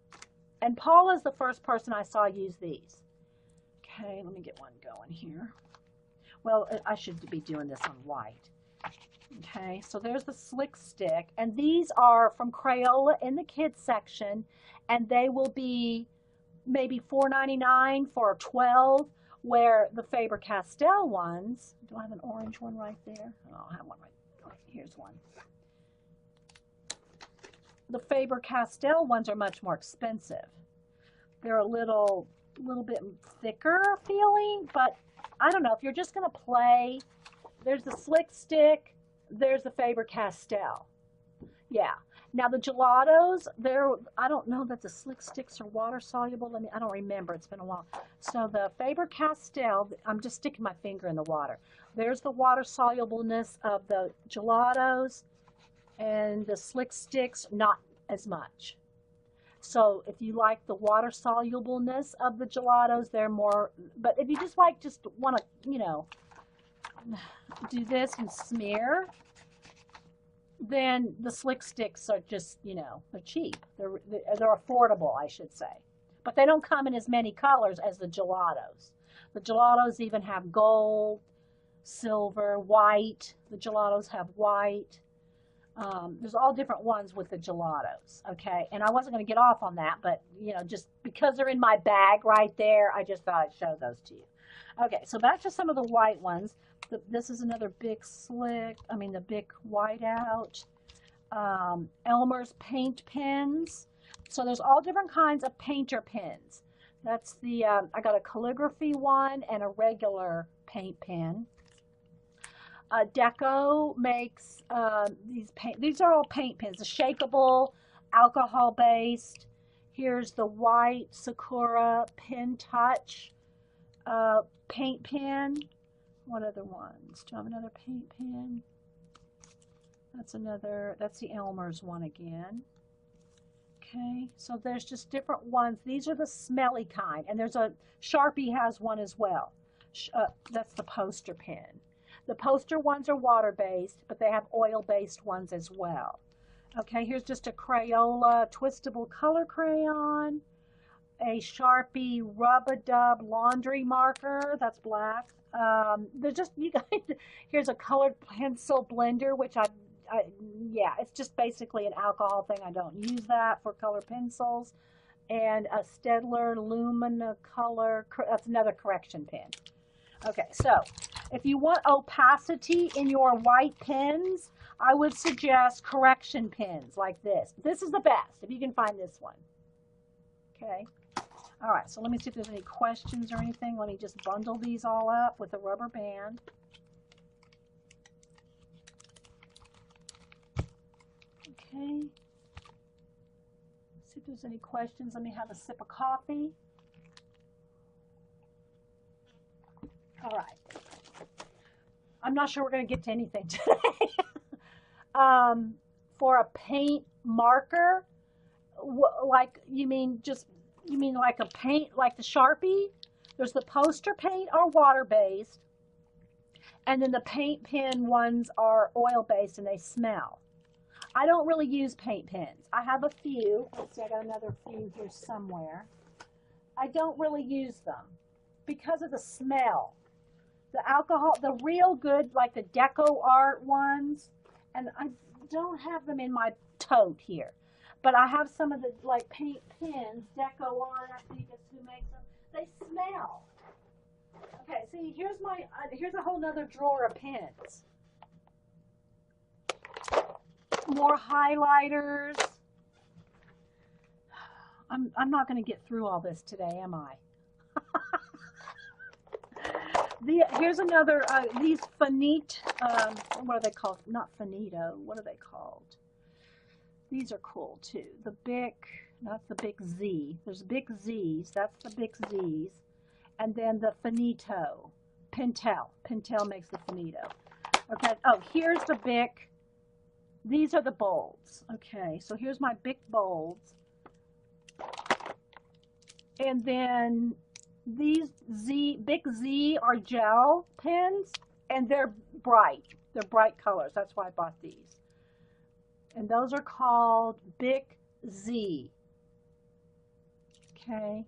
And Paula's the first person I saw use these. Okay, let me get one going here. Well, I should be doing this on white. Okay, so there's the slick stick, and these are from Crayola in the kids section, and they will be maybe $4.99 for 12, where the Faber-Castell ones, do I have an orange one right there? Oh, I have one right, here's one. The Faber-Castell ones are much more expensive. They're a little bit thicker feeling, but I don't know, if you're just gonna play, there's the slick stick, there's the Faber-Castell. Yeah. Now the gelatos, I don't know that the slick sticks are water soluble. I don't remember. It's been a while. So the Faber-Castell, I'm just sticking my finger in the water. There's the water solubleness of the gelatos, and the slick sticks, not as much. So if you like the water solubleness of the gelatos, they're more, but if you just want to, you know, do this and smear, then the slick sticks are just, you know, they're cheap. They're affordable, I should say. But they don't come in as many colors as the gelatos. The gelatos even have gold, silver, white. The gelatos have white. There's all different ones with the gelatos, okay? And I wasn't going to get off on that, but, you know, just because they're in my bag right there, I just thought I'd show those to you. Okay, so back to some of the white ones. This is another big the big whiteout. Elmer's paint pens. So there's all different kinds of painter pens. That's the, I got a calligraphy one and a regular paint pen. Deco makes these are all paint pens, the shakeable, alcohol-based. Here's the white Sakura Pen Touch paint pen. What other ones? Do I have another paint pen? That's the Elmer's one again. Okay, so there's just different ones. These are the smelly kind, and there's a Sharpie has one as well. That's the poster pen. The poster ones are water-based, but they have oil-based ones as well. Okay, here's just a Crayola twistable color crayon, a Sharpie Rub-a-Dub laundry marker, that's black. There's just, you guys, here's a colored pencil blender, which yeah, it's just basically an alcohol thing. I don't use that for color pencils. And a Staedtler Lumina Color, that's another correction pen. Okay, so if you want opacity in your white pens, I would suggest correction pens like this. This is the best, if you can find this one. Okay. All right, so let me see if there's any questions or anything. Let me just bundle these all up with a rubber band. Okay. See if there's any questions. Let me have a sip of coffee. All right. I'm not sure we're going to get to anything today. For a paint marker, like you mean like a paint, like the Sharpie? There's the poster paint are water-based, and then the paint pen ones are oil-based and they smell. I don't really use paint pens. I have a few. Let's see, I got another few here somewhere. I don't really use them because of the smell. The alcohol, the real good, like the Deco Art ones, and I don't have them in my tote here. But I have some of the like paint pens, Deco Art, I think is who makes them. They smell. Okay, see, here's a whole nother drawer of pens. More highlighters. I'm not going to get through all this today, am I? Here's another, these Finite, what are they called? Not Finito, what are they called? These are cool too. The Bic, That's the big Z. There's big Z's. That's the big Z's. And then the finito. Pentel. Pentel makes the finito. Okay. Oh, here's the big. These are the bolds. Okay. So here's my big bolds. And then these big Z are gel pens, and they're bright. They're bright colors. That's why I bought these. And those are called Big Z. Okay.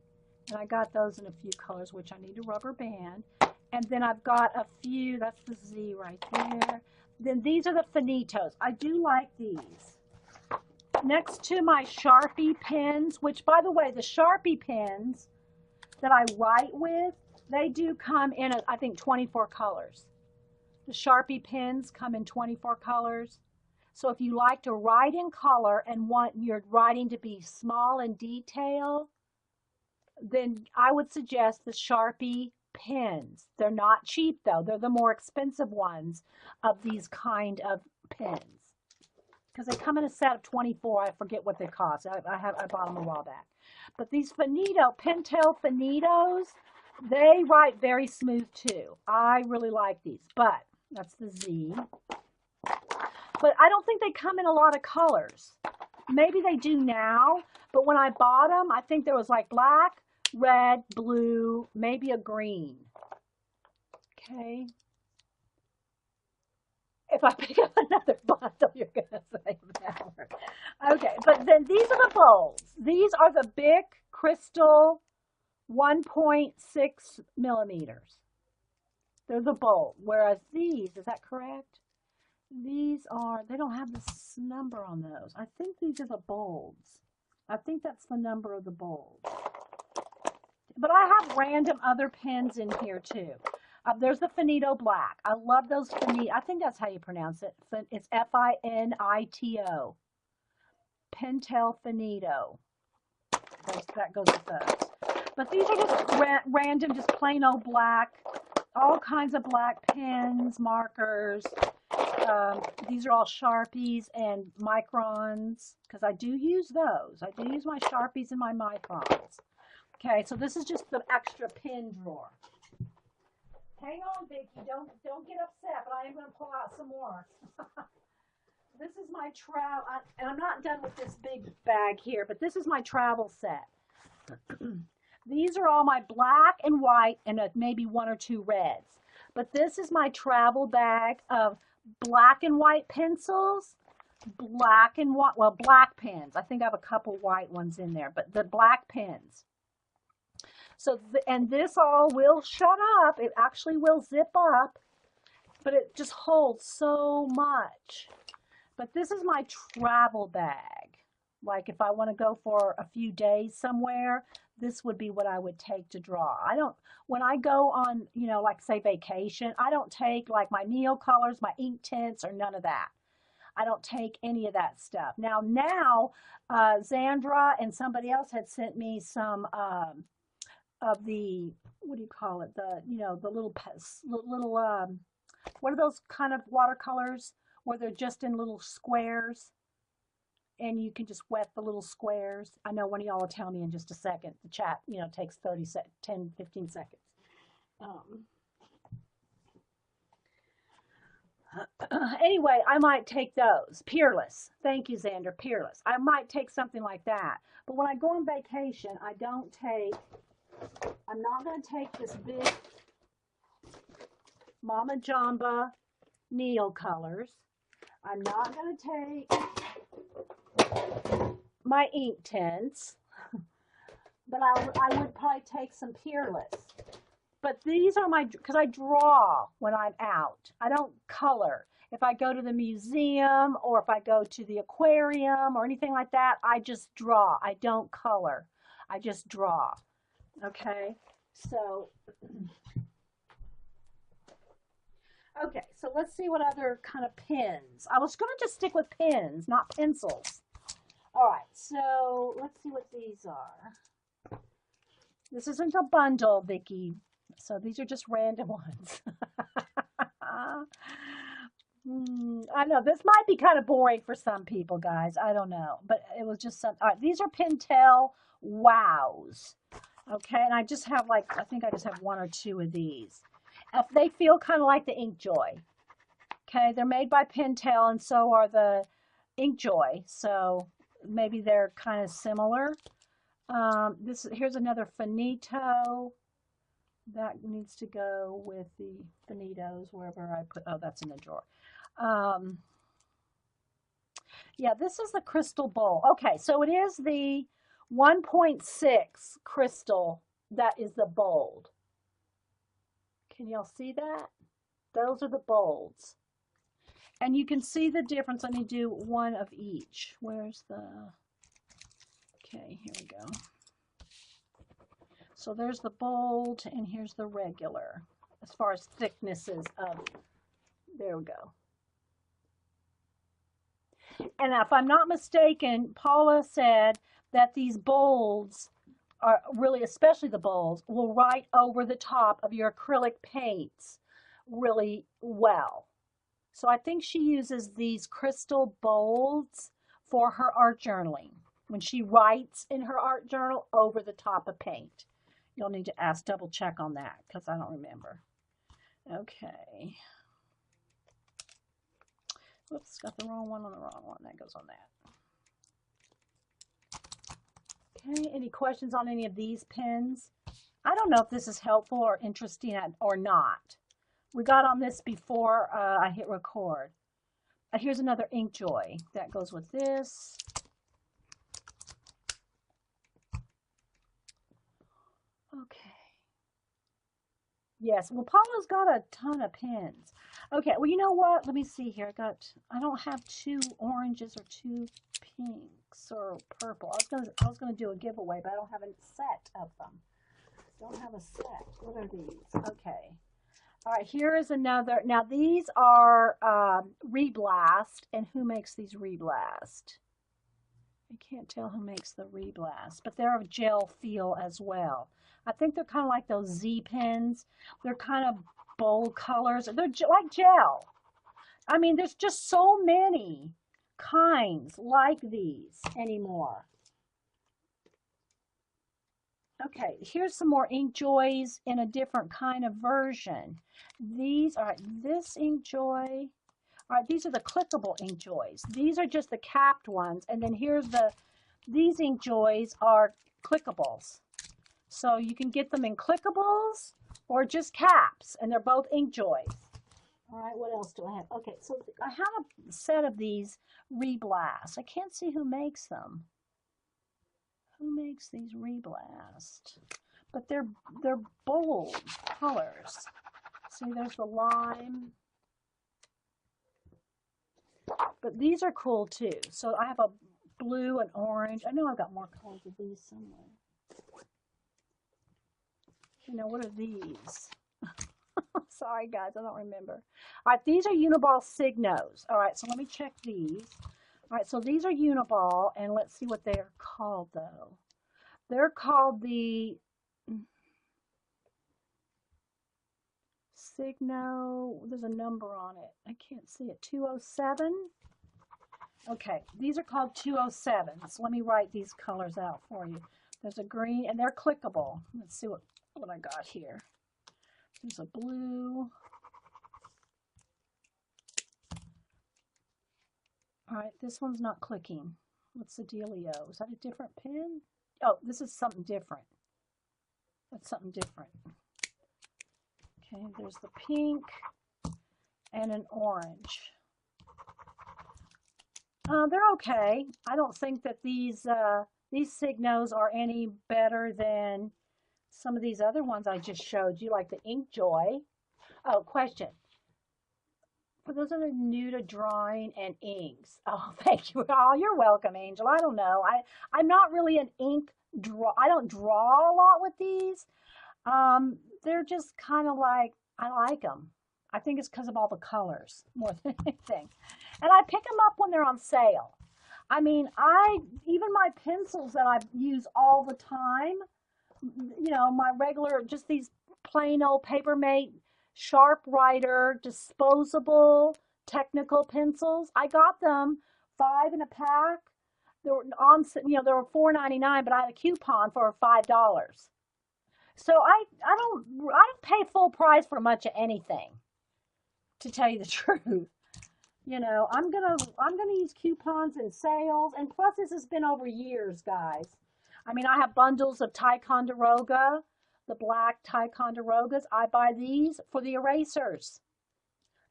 And I got those in a few colors, which I need a rubber band. And then I've got a few, that's the Z right there. Then these are the finitos. I do like these. Next to my Sharpie pens, which by the way, the Sharpie pens that I write with, they do come in, I think, 24 colors. The Sharpie pens come in 24 colors. So if you like to write in color and want your writing to be small and detailed, then I would suggest the Sharpie pens. They're not cheap though. They're the more expensive ones of these kind of pens. Because they come in a set of 24. I forget what they cost. I bought them a while back. But these Pentel Finitos, they write very smooth too. I really like these. But that's the Z. But I don't think they come in a lot of colors. Maybe they do now. But when I bought them, I think there was like black, red, blue, maybe a green. Okay. If I pick up another bundle, you're going to say that word. Okay, but then these are the bolds. These are the big crystal 1.6 millimeters. They're the bold. Whereas these, is that correct? These are, they don't have this number on those. I think these are the bolds. I think that's the number of the bolds. But I have random other pens in here too. There's the Finito Black. I love those Finito. I think that's how you pronounce it. It's Finito. Pentel Finito. That goes with those. But these are just random, just plain old black. All kinds of black pens, markers. These are all Sharpies and Microns, because I do use those. I do use my Sharpies and my Microns. Okay, so this is just the extra pen drawer. Hang on, Vicki. Don't get upset, but I am going to pull out some more. This is my travel, and I'm not done with this big bag here, but this is my travel set. These are all my black and white and maybe one or two reds. But this is my travel bag of black and white pencils, black and white, well, black pens. I think I have a couple white ones in there, but the black pens. So, and this all will shut up. It actually will zip up, but it just holds so much. But this is my travel bag. Like if I want to go for a few days somewhere, this would be what I would take to draw. When I go on, like say vacation, I don't take like my Neo colors, my ink tints, or none of that. I don't take any of that stuff. Now, Zandra and somebody else had sent me some of the, what do you call it? The little, what are those kind of watercolors where they're just in little squares and you can just wet the little squares? I know one of y'all will tell me in just a second. The chat, takes 10, 15 seconds. Anyway, I might take those. Peerless. Thank you, Xander. Peerless. I might take something like that. But when I go on vacation, I'm not going to take this big Mama Jamba Neil colors. I'm not going to take my ink tints. But I would probably take some Peerless. But these are because I draw when I'm out. I don't color. If I go to the museum or if I go to the aquarium or anything like that, I just draw. I don't color. I just draw. Okay, so, okay, so let's see what other kind of pens. I was going to just stick with pens, not pencils. All right, so let's see what these are. This isn't a bundle, Vicki, so these are just random ones. I know this might be kind of boring for some people, guys. I don't know, but it was just some. All right, these are Pentel Wows. Okay, and I just have like, I think I just have one or two of these. If they feel kind of like the Ink Joy. Okay, they're made by Pentel, and so are the Ink Joy. So maybe they're kind of similar. Here's another Finito. That needs to go with the Finitos, wherever I put, oh, that's in the drawer. Yeah, this is the crystal bowl. Okay, so it is the 1.6 crystal that is the bold. Can y'all see that? Those are the bolds. And you can see the difference. Let me do one of each. Where's the, okay, here we go. So there's the bold, and here's the regular, as far as thicknesses of, there we go. And if I'm not mistaken, Paula said that these bolds are really, especially the bolds, will write over the top of your acrylic paints really well. So I think she uses these crystal bolds for her art journaling, when she writes in her art journal over the top of paint. You'll need to ask, double check on that, because I don't remember. Okay. Whoops, got the wrong one on the wrong one. That goes on that. Okay, any questions on any of these pens? I don't know if this is helpful or interesting or not. We got on this before I hit record. Here's another Ink Joy that goes with this. Okay. Yes, well, Paula's got a ton of pens. Okay, well, you know what? Let me see here. I don't have two oranges or two pinks or purple. I was gonna do a giveaway, but I don't have a set of them. Don't have a set. What are these? Okay. All right, here is another. Now, these are Reblast, and who makes these Reblast? I can't tell who makes the Reblast, but they're of gel feel as well. I think they're kind of like those Z pens. They're kind of bold colors. They're like gel. I mean, there's just so many kinds like these anymore. Okay, here's some more Ink Joys in a different kind of version. These, all right, this Ink Joy. All right, these are the clickable Ink Joys. These are just the capped ones. And then these Ink Joys are clickables. So you can get them in clickables or just caps, and they're both Ink Joys. All right, what else do I have? Okay, so I have a set of these Reblast. I can't see who makes them. Who makes these Reblast? But they're bold colors. See, there's the lime. But these are cool too. So I have a blue and orange. I know I've got more colors of these somewhere. You know, what are these? Sorry, guys, I don't remember. All right, these are Uniball Signos. All right, so let me check these. All right, so these are Uniball, and let's see what they're called, though. They're called the Signo. There's a number on it. I can't see it. 207? Okay, these are called 207s. Let me write these colors out for you. There's a green, and they're clickable. Let's see what I got here. There's a blue. All right, this one's not clicking. What's the dealio? Is that a different pen? Oh, this is something different. That's something different. Okay, there's the pink and an orange. They're okay. I don't think that these Signos are any better than some of these other ones I just showed you, like the Ink Joy. Oh, question. For those that are new to drawing and inks, oh, thank you. Oh, you're welcome, Angel. I don't know. I'm not really an ink draw. I don't draw a lot with these. They're just kind of like, I like them. I think it's because of all the colors more than anything. And I pick them up when they're on sale. I mean, even my pencils that I use all the time, you know, my regular, just these plain old Papermate Sharp Writer, disposable technical pencils. I got them 5 in a pack. They were on, they were $4.99, but I had a coupon for $5. So I don't pay full price for much of anything, to tell you the truth. I'm gonna use coupons and sales, and plus this has been over years, guys. I mean, I have bundles of Ticonderoga, the black Ticonderogas. I buy these for the erasers.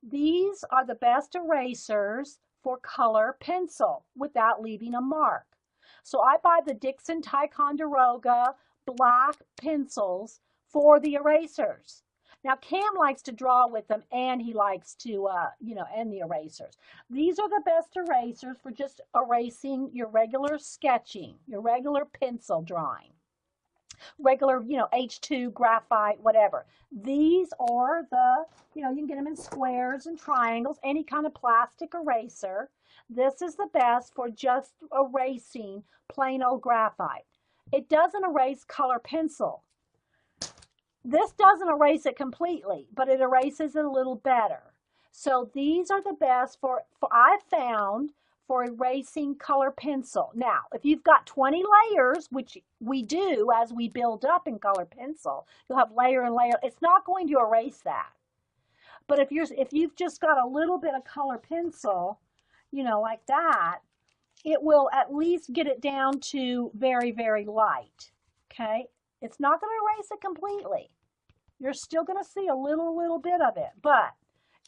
These are the best erasers for color pencil without leaving a mark. So I buy the Dixon Ticonderoga black pencils for the erasers. Now, Cam likes to draw with them, and he likes to, and the erasers. These are the best erasers for just erasing your regular sketching, your regular pencil drawing, regular, H2, graphite, whatever. These are you can get them in squares and triangles, any kind of plastic eraser. This is the best for just erasing plain old graphite. It doesn't erase color pencil. This doesn't erase it completely, but it erases it a little better. So these are the best I've found, for erasing color pencil. Now, if you've got 20 layers, which we do as we build up in color pencil, you'll have layer and layer. It's not going to erase that. But if you've just got a little bit of color pencil, like that, it will at least get it down to very, very light. Okay? It's not going to erase it completely. You're still going to see a little bit of it, but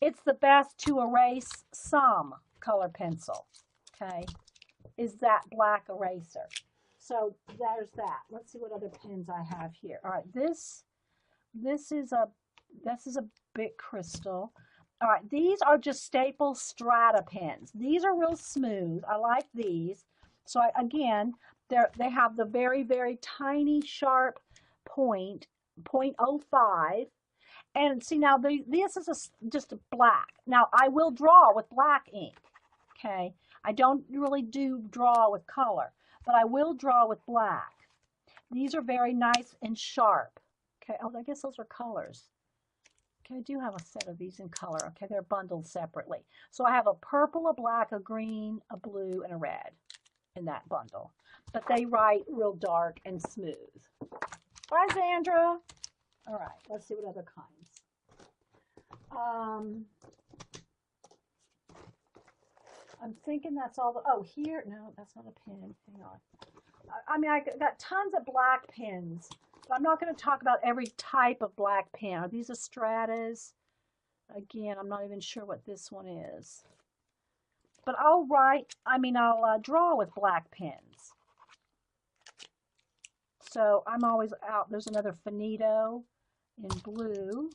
it's the best to erase some color pencil, okay, is that black eraser. So there's that. Let's see what other pens I have here. All right, this is a big crystal. All right, these are just staple Strata pens. These are real smooth. I like these. So again, they have the very, very tiny sharp point, 0.05. And see, now this is just a black. Now, I will draw with black ink, okay? I don't really draw with color, but I will draw with black. These are very nice and sharp. Okay, oh, I guess those are colors. Okay, I do have a set of these in color. Okay, they're bundled separately. So I have a purple, a black, a green, a blue, and a red in that bundle. But they write real dark and smooth. Bye, Zandra. All right, let's see what other kinds. I'm thinking that's all here, no, that's not a pen. Hang on. I mean, I got tons of black pens, but I'm not going to talk about every type of black pen. Are these Stratas? Again, I'm not even sure what this one is. But I'll draw with black pens. So I'm always out. There's another Finito in blue.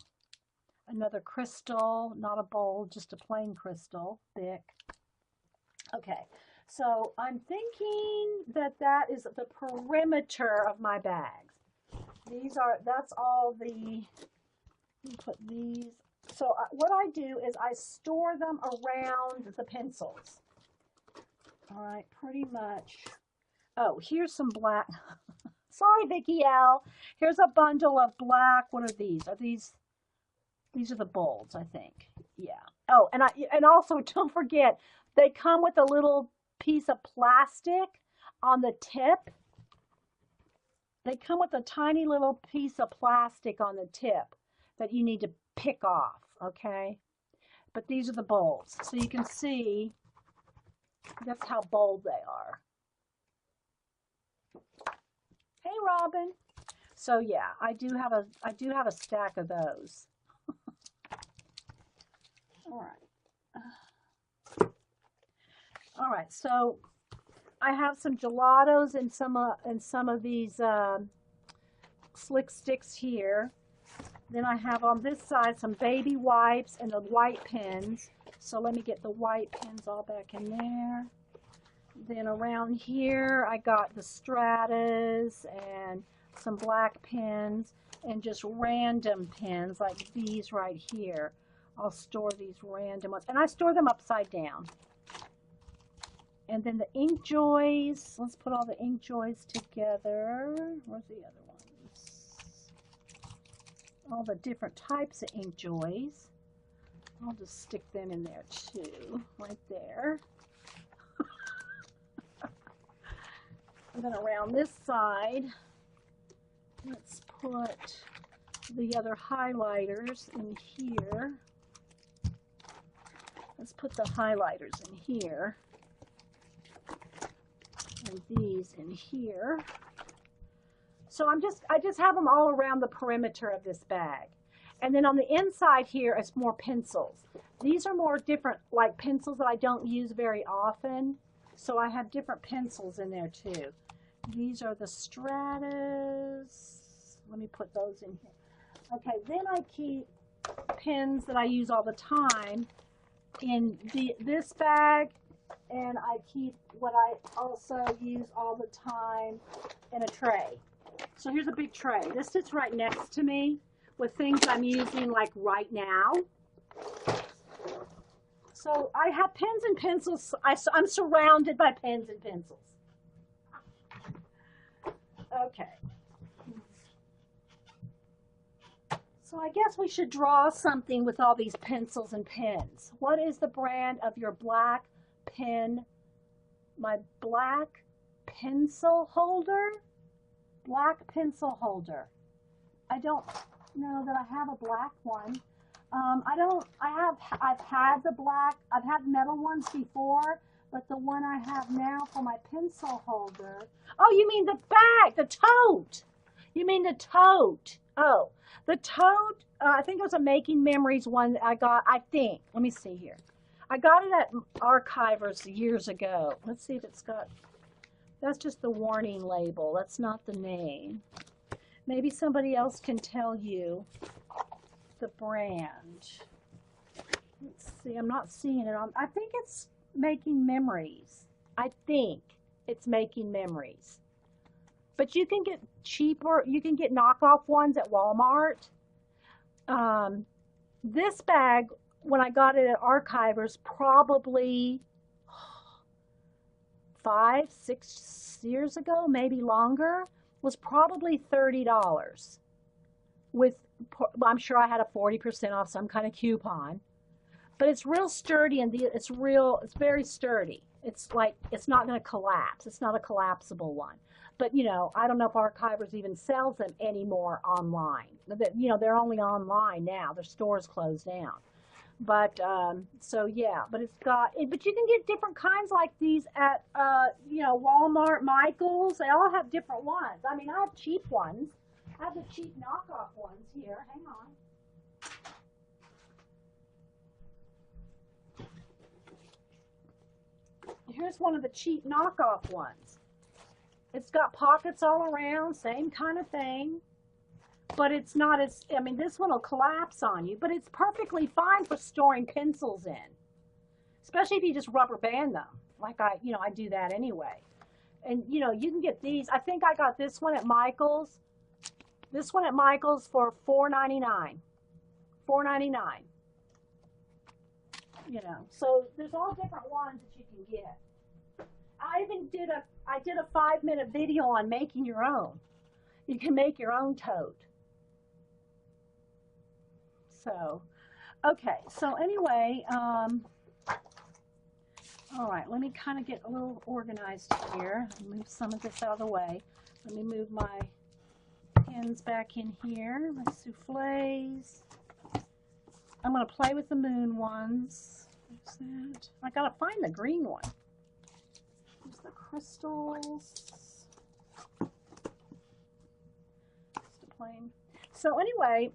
Another crystal, not a bold, just a plain crystal, thick. Okay, so I'm thinking that is the perimeter of my bags. That's all let me put these. So what I do is I store them around the pencils. All right, pretty much. Oh, here's some black. Sorry, Vicki L. Here's a bundle of black. What are these? These are the bolds, I think. Yeah. Oh, and also don't forget, they come with a little piece of plastic on the tip. They come with a tiny little piece of plastic on the tip that you need to pick off, okay? But these are the bolds. So you can see that's how bold they are. Hey, Robin. So yeah, I do have a stack of those. All right. All right. So I have some gelatos and some of these slick sticks here. Then I have on this side some baby wipes and the white pens. So let me get the white pens all back in there. Then around here, I got the Stratas and some black pens and just random pens like these right here. I'll store these random ones. And I store them upside down. And then the ink joys. Let's put all the ink joys together. Where's the other ones? All the different types of ink joys. I'll just stick them in there too, right there. And then around this side, let's put the other highlighters in here. Let's put the highlighters in here. And these in here. So I just have them all around the perimeter of this bag. And then on the inside here is more pencils. These are more different, like pencils that I don't use very often. So I have different pencils in there too. These are the Stratus. Let me put those in here. Okay, then I keep pens that I use all the time in this bag. And I keep what I also use all the time in a tray. So here's a big tray. This sits right next to me with things I'm using like right now. So I have pens and pencils. I'm surrounded by pens and pencils. Okay. So I guess we should draw something with all these pencils and pens. What is the brand of your black pen? My black pencil holder? Black pencil holder. I don't know that I have a black one. I've had the black, I've had metal ones before, but the one I have now for my pencil holder. Oh, you mean the bag, the tote. You mean the tote. Oh, the tote, I think it was a Making Memories one that I got, I think. Let me see here. I got it at Archivers years ago. Let's see if it's got, that's just the warning label. That's not the name. Maybe somebody else can tell you the brand. Let's see, I'm not seeing it on, I think it's Making Memories. I think it's Making Memories. But you can get cheaper, you can get knockoff ones at Walmart. This bag, when I got it at Archivers, probably 5, 6 years ago, maybe longer, was probably $30. With, I'm sure I had a 40% off some kind of coupon. But it's real sturdy and it's very sturdy. It's like, it's not going to collapse. It's not a collapsible one. But, you know, I don't know if Archivers even sells them anymore online. You know, they're only online now. Their stores closed down. But, so yeah, but it's got, but you can get different kinds like these at, you know, Walmart, Michael's. They all have different ones. I mean, I have cheap ones. I have the cheap knockoff ones here. Hang on. Here's one of the cheap knockoff ones. It's got pockets all around, same kind of thing. But it's not as, I mean, this one will collapse on you, but it's perfectly fine for storing pencils in. Especially if you just rubber band them. Like I do that anyway. And, you know, you can get these. I think I got this one at Michael's. This one at Michael's for $4.99. $4.99. You know, so there's all different ones that you can get. I even did a 5-minute video on making your own. You can make your own tote. So, okay, so anyway, all right, let me kind of get a little organized here. Move some of this out of the way. Let me move my pens back in here, my souffles. I'm going to play with the moon ones. What's that? I got to find the green one. There's the crystals. Just a plain. So anyway,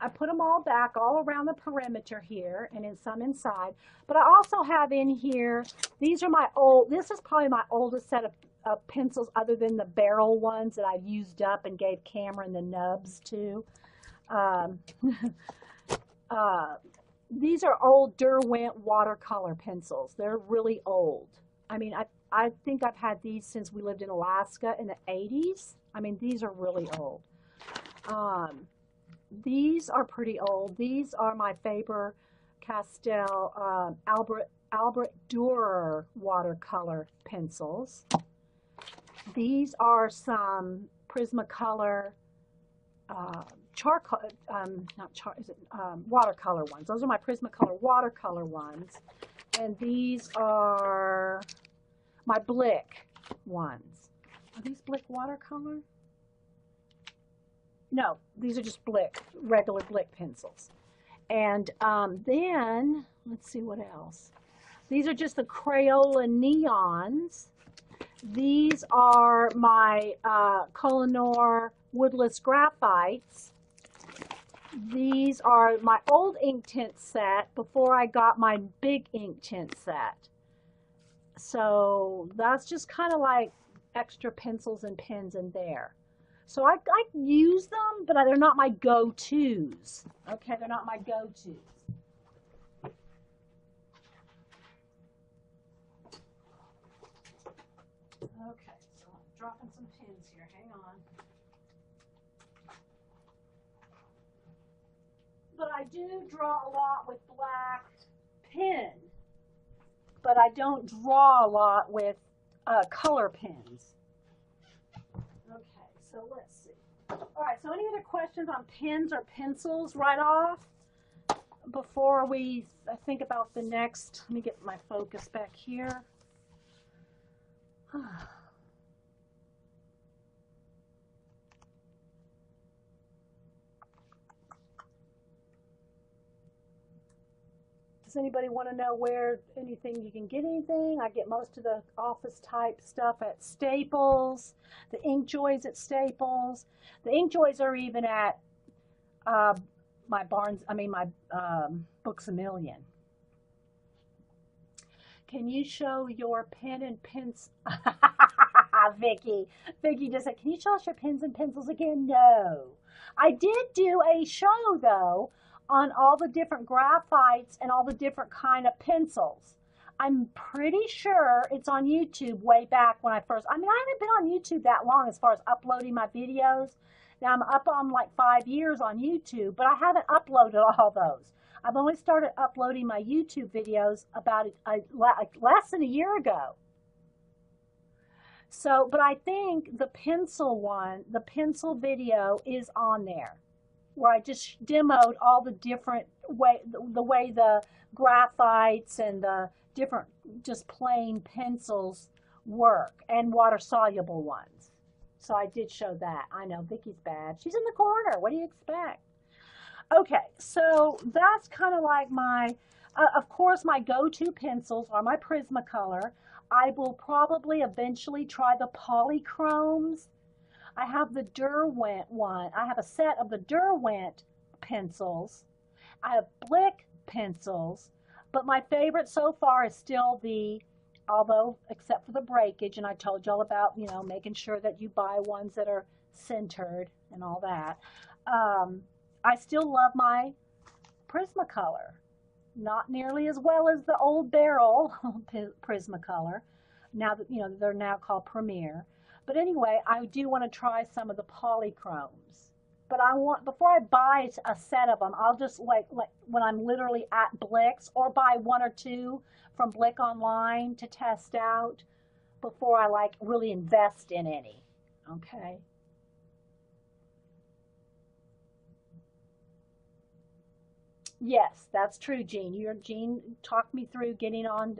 I put them all back all around the perimeter here and in some inside. But I also have in here, these are my old, this is probably my oldest set of pencils other than the barrel ones that I've used up and gave Cameron the nubs to. These are old Derwent watercolor pencils. They're really old. I mean, I think I've had these since we lived in Alaska in the 80s. I mean, these are really old. These are pretty old. These are my Faber-Castell Albert Dürer watercolor pencils. These are some Prismacolor charcoal, not char, is it watercolor ones. Those are my Prismacolor watercolor ones. And these are my Blick ones. Are these Blick watercolor? No, these are just Blick, regular Blick pencils. And then, let's see what else. These are just the Crayola neons. These are my Kohinoor woodless graphites. These are my old ink tint set before I got my big ink tint set. So that's just kind of like extra pencils and pens in there. So I use them, but they're not my go-tos. Okay, they're not my go-tos. Okay, so I'm dropping some pins here. Hang on. But I do draw a lot with black pen, but I don't draw a lot with color pens. Okay, so let's see. All right, so any other questions on pens or pencils right off before we think about the next? Let me get my focus back here. Does anybody want to know where anything you can get anything? I get most of the office type stuff at Staples, the InkJoys at Staples. The InkJoys are even at my Books A Million. Can you show your pen and pencil? Vicky just said, can you show us your pens and pencils again? No. I did do a show though on all the different graphites and all the different kind of pencils. I'm pretty sure it's on YouTube way back when I haven't been on YouTube that long as far as uploading my videos. Now I'm up on like 5 years on YouTube, but I haven't uploaded all those. I've only started uploading my YouTube videos about less than a year ago. So, but I think the pencil video is on there, where I just demoed all the different the way the graphites and the different just plain pencils work, and water-soluble ones. So I did show that. I know Vicky's bad. She's in the corner. What do you expect? Okay, so that's kind of like my, of course, my go-to pencils are my Prismacolor. I will probably eventually try the polychromes. I have the Derwent one. I have a set of the Derwent pencils. I have Blick pencils, but my favorite so far is still except for the breakage, and I told y'all about, making sure that you buy ones that are centered and all that. I still love my Prismacolor. Not nearly as well as the old barrel Prismacolor. Now that, they're now called Premier. But anyway, I do want to try some of the polychromes. But before I buy a set of them, I'll just like when I'm literally at Blick's, or buy 1 or 2 from Blick online to test out before I really invest in any. Okay. Yes, that's true, Jean. Jean talked me through getting on,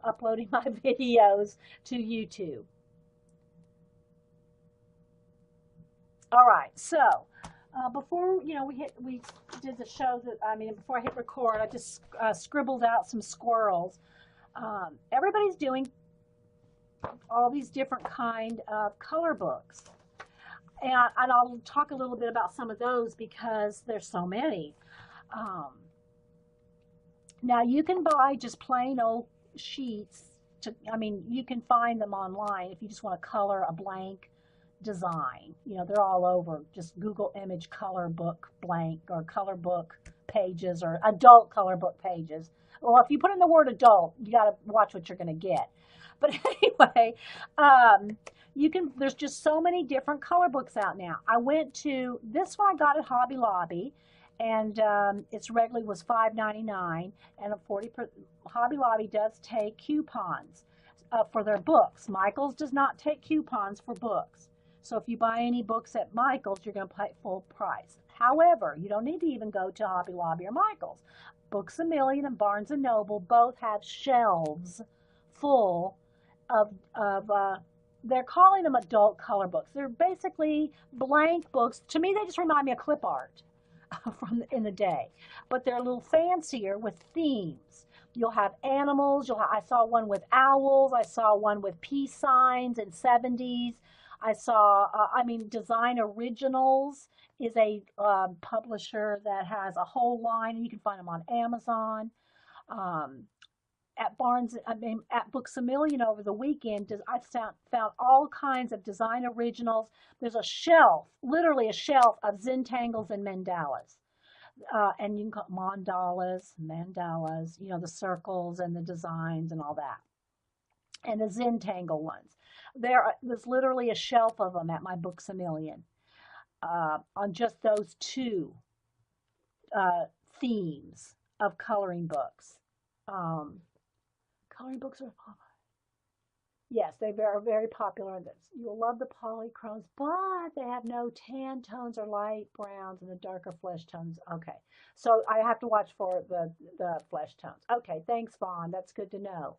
uploading my videos to YouTube. All right, so before we did the show before I hit record, I just scribbled out some squirrels. Everybody's doing all these different kind of color books, and I'll talk a little bit about some of those because there's so many. Now you can buy just plain old sheets. You can find them online if you just want to color a blank design. They're all over. Just Google image color book blank, or color book pages, or adult color book pages. Well, if you put in the word adult, you got to watch what you're going to get. But anyway, there's just so many different color books out now. I went to this one I got at Hobby Lobby, and its regularly was $5.99, and Hobby Lobby does take coupons for their books. Michael's does not take coupons for books. So if you buy any books at Michael's, you're going to pay full price. However, you don't need to even go to Hobby Lobby or Michael's. Books A Million and Barnes and Noble both have shelves full of they're calling them adult color books. They're basically blank books. To me, they just remind me of clip art from in the day, but they're a little fancier with themes. You'll have animals. I saw one with owls. I saw one with peace signs in 70s. I saw, Design Originals is a publisher that has a whole line, and you can find them on Amazon. Um, at Books A Million over the weekend, I found all kinds of Design Originals. There's a shelf, literally a shelf of Zentangles and mandalas. And you can call mandalas, the circles and the designs and all that. And the Zentangle ones. There's literally a shelf of them at my Books A Million on just those two themes of coloring books. Coloring books are, yes, they are very popular. You'll love the polychromes, but they have no tan tones or light browns and the darker flesh tones. Okay, so I have to watch for the flesh tones. Okay, thanks, Vaughn. That's good to know.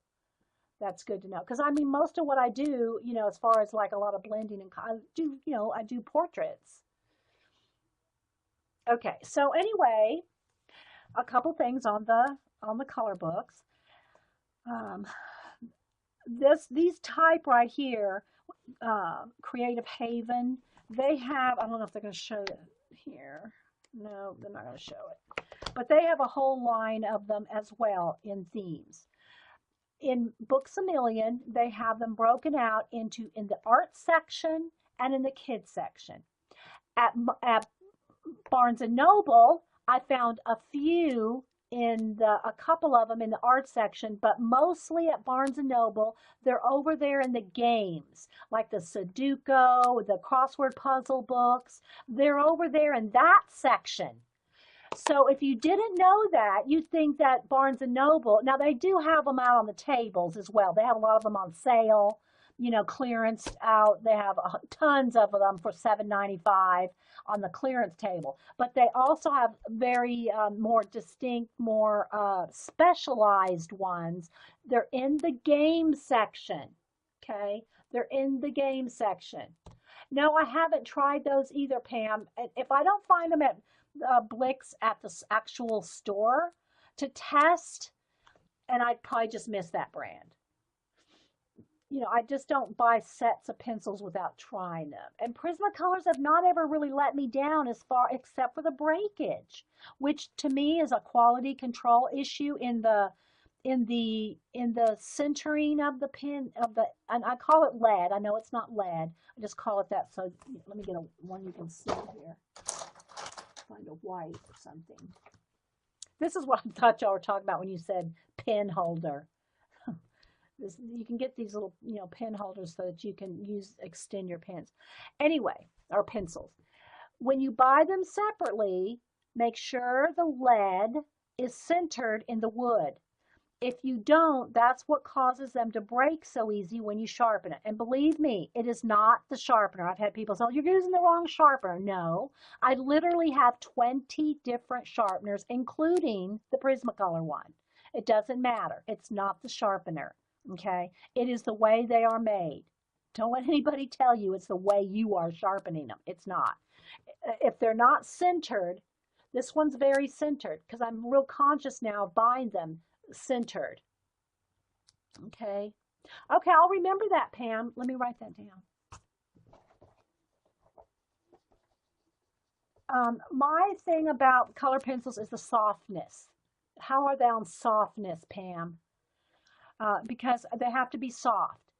That's good to know. Because most of what I do, as far as like a lot of blending and I do portraits. Okay, so anyway, a couple things on the color books. These type right here, Creative Haven, they have, I don't know if they're going to show it here. No, they're not going to show it. But they have a whole line of them as well in themes. In Books A Million, they have them broken out in the art section and in the kids section. At Barnes and Noble, I found a couple of them in the art section, but mostly at Barnes and Noble, they're over there in the games, like the Sudoku, the crossword puzzle books. They're over there in that section. So if you didn't know that, you'd think that Barnes and Noble, now they do have them out on the tables as well. They have a lot of them on sale, clearance out. They have tons of them for $7.95 on the clearance table. But they also have very more distinct, more specialized ones. They're in the game section, okay? They're in the game section. No, I haven't tried those either, Pam. If I don't find them at Blick's at the actual store to test, and I'd probably just miss that brand. I just don't buy sets of pencils without trying them. And Prismacolors have not ever really let me down except for the breakage, which to me is a quality control issue in the centering of the pen and I call it lead. I know it's not lead. I just call it that. So let me get one you can see here. Find a white or something. This is what I thought y'all were talking about when you said pen holder. You can get these little, pen holders so that you can extend your pens. Anyway, or pencils. When you buy them separately, make sure the lead is centered in the wood. If you don't, that's what causes them to break so easy when you sharpen it. And believe me, it is not the sharpener. I've had people say, oh, you're using the wrong sharpener. No, I literally have 20 different sharpeners, including the Prismacolor one. It doesn't matter. It's not the sharpener, okay? It is the way they are made. Don't let anybody tell you it's the way you are sharpening them. It's not. If they're not centered, this one's very centered because I'm real conscious now of buying them centered. Okay, I'll remember that, Pam. Let me write that down. My thing about color pencils is the softness. How are they on softness, Pam? Because they have to be soft.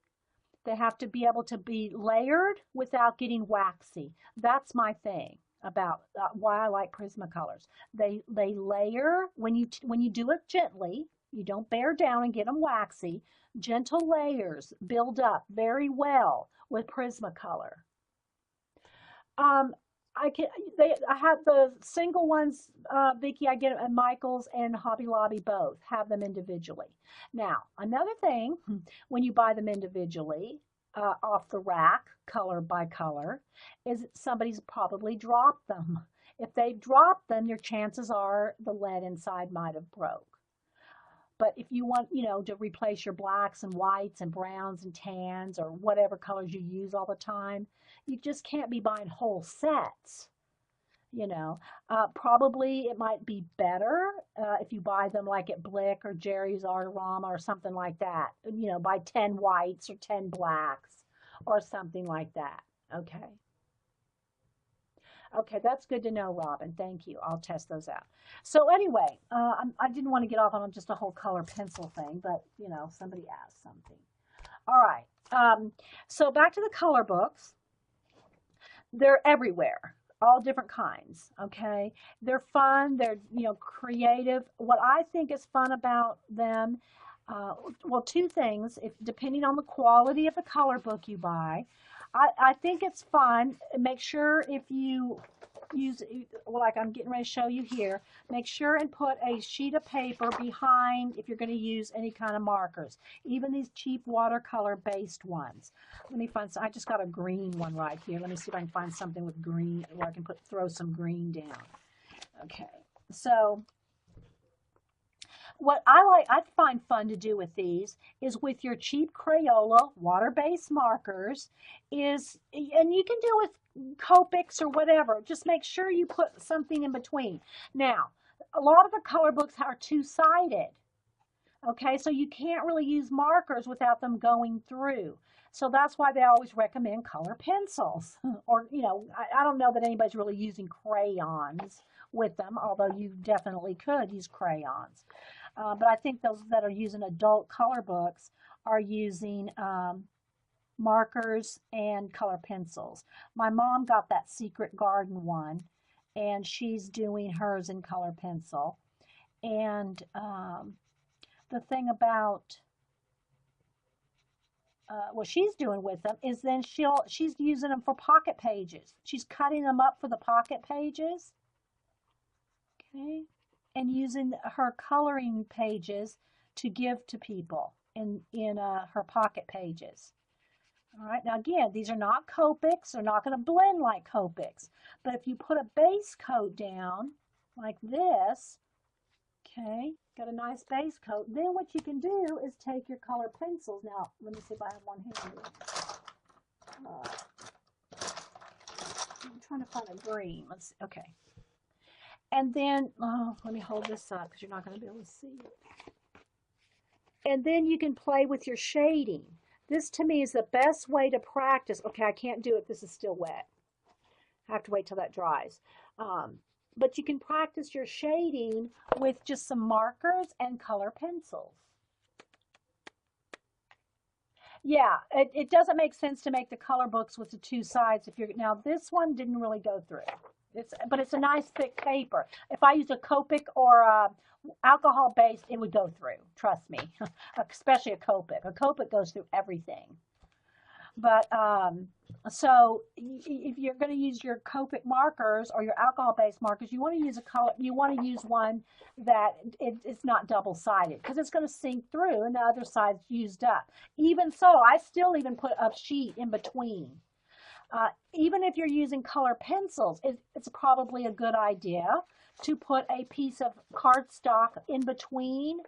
They have to be able to be layered without getting waxy. That's my thing about why I like Prismacolors. They layer when you do it gently. You don't bear down and get them waxy. Gentle layers build up very well with Prismacolor. I have the single ones, Vicki. I get at Michael's and Hobby Lobby both. Have them individually. Now, another thing, when you buy them individually, off the rack, color by color, is somebody's probably dropped them. If they drop them, your chances are the lead inside might have broke. But if you want, to replace your blacks and whites and browns and tans or whatever colors you use all the time, you just can't be buying whole sets. you know. Probably it might be better if you buy them like at Blick or Jerry's Artarama or something like that. Buy 10 whites or 10 blacks or something like that. Okay. Okay, that's good to know, Robin. Thank you. I'll test those out. So anyway, I didn't want to get off on just a whole color pencil thing, but somebody asked something. All right. So back to the color books. They're everywhere, all different kinds. Okay, they're fun. They're creative. What I think is fun about them, well, two things. If depending on the quality of the color book you buy, I think it's fun. Make sure if you use, like I'm getting ready to show you here, make sure and put a sheet of paper behind if you're going to use any kind of markers, even these cheap watercolor based ones. Let me find some. I just got a green one right here. Let me see if I can find something with green where I can throw some green down. Okay, so what I find fun to do with these is with your cheap Crayola water-based markers and you can do with Copics or whatever. Just make sure you put something in between. Now, a lot of the color books are two-sided. Okay, so you can't really use markers without them going through. So that's why they always recommend color pencils. Or, I don't know that anybody's really using crayons with them, although you definitely could use crayons. But I think those that are using adult color books are using markers and color pencils. My mom got that Secret Garden one, and she's doing hers in color pencil. And the thing about what she's doing with them is then she's using them for pocket pages. She's cutting them up for the pocket pages. Okay. And using her coloring pages to give to people in her pocket pages. All right, now again, these are not Copics. They're not going to blend like Copics. But if you put a base coat down like this, okay, got a nice base coat, then what you can do is take your color pencils. Now, let me see if I have one handy. I'm trying to find a green. Let's see. Okay. And then, let me hold this up because you're not going to be able to see it. And then you can play with your shading. This to me is the best way to practice. Okay, I can't do it. This is still wet. I have to wait till that dries. But you can practice your shading with just some markers and color pencils. Yeah, it doesn't make sense to make the color books with the two sides. Now this one didn't really go through. But it's a nice thick paper. If I used a Copic or alcohol based, it would go through. Trust me, especially a Copic. A Copic goes through everything. But so if you're going to use your Copic markers or your alcohol based markers, you want to use one that it's not double sided because it's going to sink through and the other side's used up. Even so, I still even put a sheet in between. Even if you're using color pencils, it's probably a good idea to put a piece of cardstock in between